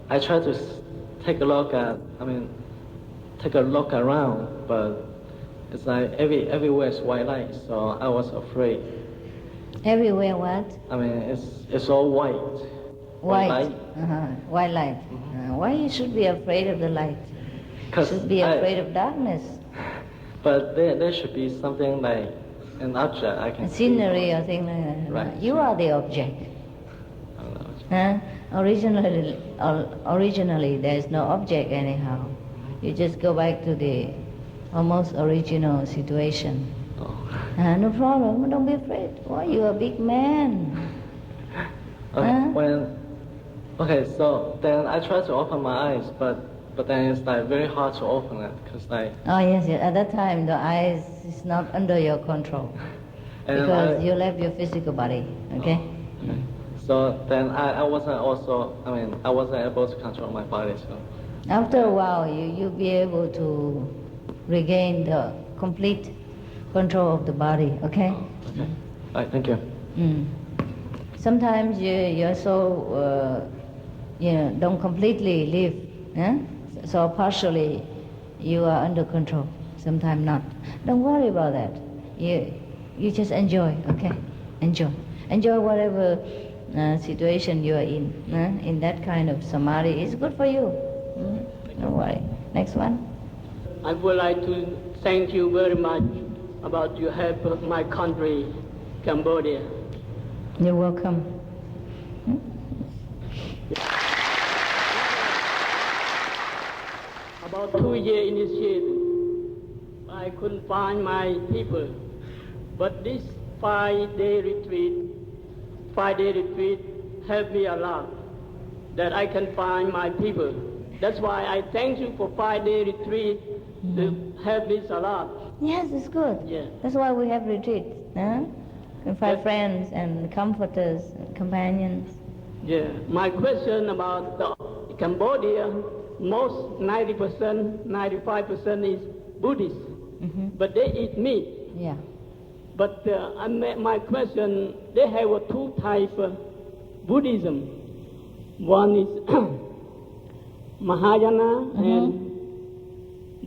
I try to take a look around, but it's everywhere is white light, so I was afraid. Everywhere what? It's all white. White light. White light. Why you should be afraid of the light? You should be afraid of darkness. But there should be something like an object I can scenery or thing like that. Right. You are the object. Originally there is no object anyhow. You just go back to the almost original situation. No problem, don't be afraid. Why, you're a big man. Okay, so then I try to open my eyes, but then it's very hard to open it, because Oh yes, at that time the eyes is not under your control. Because you left your physical body, okay? So then I wasn't able to control my body, so. After a while, you'll be able to regain the complete control of the body, okay? Okay. All right, thank you. Sometimes your soul, don't completely live, so partially you are under control, sometimes not. Don't worry about that. You just enjoy, okay? Enjoy whatever situation you are in that kind of samadhi. It's good for you. Don't worry. Next one. I would like to thank you very much about your help of my country, Cambodia. You're welcome. About 2 years initiated, I couldn't find my people, but this 5-day retreat helped me a lot, that I can find my people. That's why I thank you for 5-day retreat to help me a lot. Yes, it's good. Yeah. That's why we have retreats. Huh? We find friends and comforters, and companions. Yeah. My question about Cambodia, most 90%, 95% is Buddhist, but they eat meat. Yeah. But my question, they have two types of Buddhism. One is Mahayana and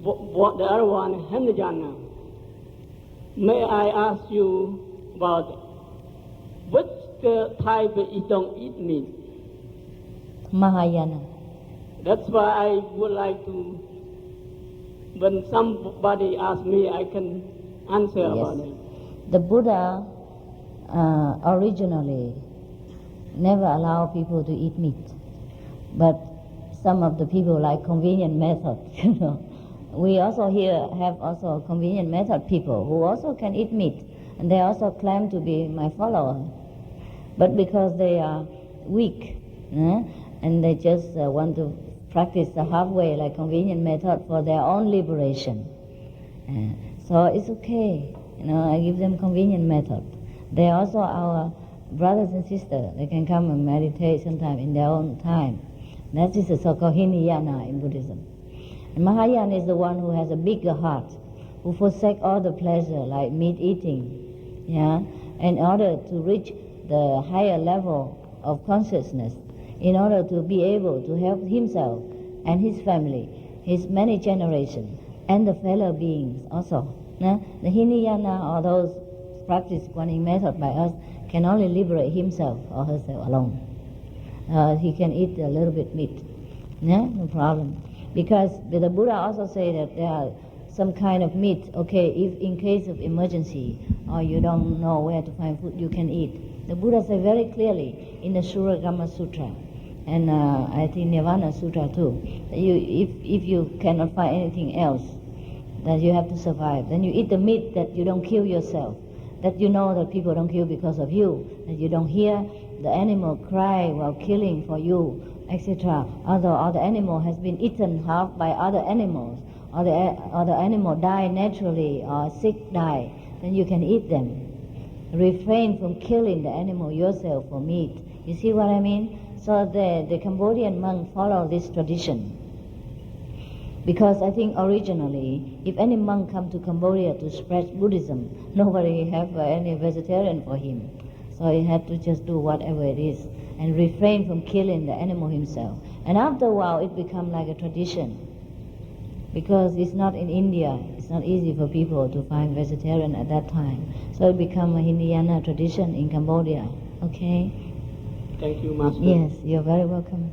the other one is Hinayana. May I ask you about which type you don't eat meat? Mahayana. That's why I would like to, when somebody asks me, I can answer about it. The Buddha originally never allowed people to eat meat, but some of the people like convenient method, you know. We also here have also convenient method people who also can eat meat, and they also claim to be my follower. But because they are weak, and they just want to practice the halfway like convenient method for their own liberation. So it's okay, you know, I give them convenient method. They are also our brothers and sisters. They can come and meditate sometime in their own time. That is the so-called Hinayana in Buddhism. And Mahayana is the one who has a bigger heart, who forsake all the pleasure like meat eating, in order to reach the higher level of consciousness, in order to be able to help himself and his family, his many generations, and the fellow beings also. The Hinayana, or those practice Guanyin method by us, can only liberate himself or herself alone. He can eat a little bit meat, no problem. Because the Buddha also say that there are some kind of meat, okay, if in case of emergency or you don't know where to find food, you can eat. The Buddha said very clearly in the Suragama Sutra, and I think Nirvana Sutra too, that if you cannot find anything else, that you have to survive, then you eat the meat that you don't kill yourself, that you know that people don't kill because of you, that you don't hear the animal cry while killing for you, etc. Although the animal has been eaten half by other animals, or the animal die naturally or sick die, then you can eat them. Refrain from killing the animal yourself for meat. You see what I mean? So the Cambodian monk follow this tradition. Because I think originally, if any monk come to Cambodia to spread Buddhism, nobody have any vegetarian for him. So he had to just do whatever it is and refrain from killing the animal himself. And after a while, it become like a tradition. Because it's not in India, it's not easy for people to find vegetarian at that time. So it become a Hinayana tradition in Cambodia. Okay? Thank you, Master. Yes, you're very welcome.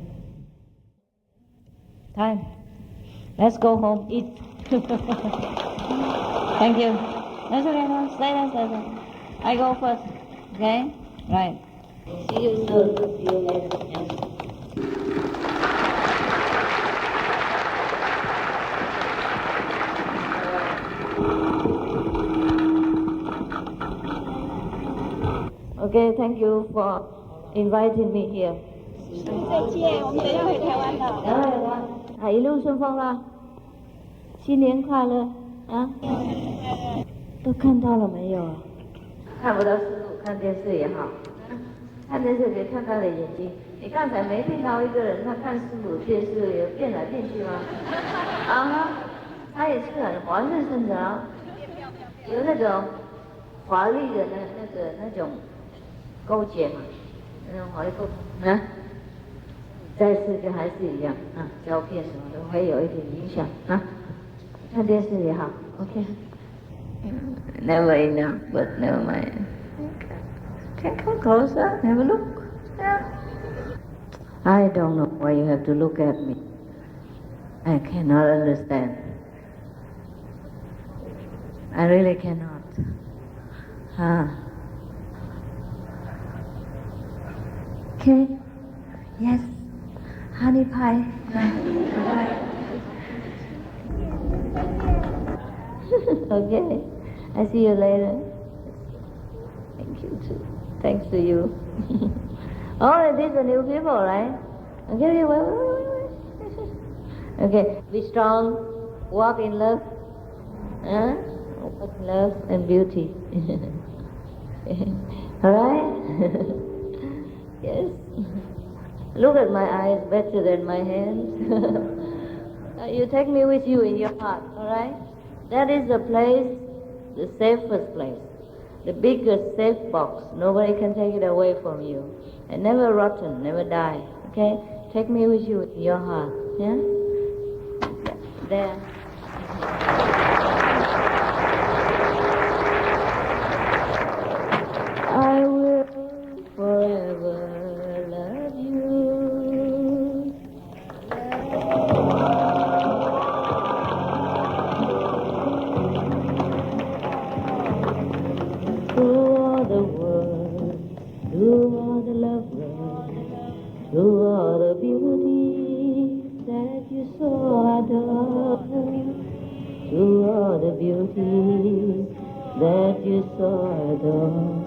Time. Let's go home, eat. Thank you. That's okay, no, stay there. I go first, okay? Right. See you soon. See you later. Yes. Okay, thank you for inviting me here. 再见，我们等一下回台湾的。一路顺风啦，新年快乐啊！都看到了没有？看不到师父，看电视也好，看电视可以看他的眼睛。你刚才没听到一个人他看师父电视有变来变去吗？他也是很黄日生的啊，有那种华丽的那种勾结嘛，那种华丽沟通啊。再次就还是一样啊，胶片什么都会有一点影响啊。看电视也好 ，OK。Never enough, but never mind. Can come closer, have a look. Yeah. I don't know why you have to look at me. I cannot understand. I really cannot. Okay. Yes. Honey pie. Okay. I see you later. Thank you too. Thanks to you. Oh, these are new people, right? Okay, wait. Okay, be strong, walk in love, walk in love and beauty. Alright? Yes. Look at my eyes better than my hands. You take me with you in your heart, alright? That is the place, the safest place, the biggest safe box. Nobody can take it away from you. And never rotten, never die, okay? Take me with you in your heart, yeah? There. I will forever love you. Through all the world, through all the love world, through all the beauty that you so adore, through all the beauty that you so adore.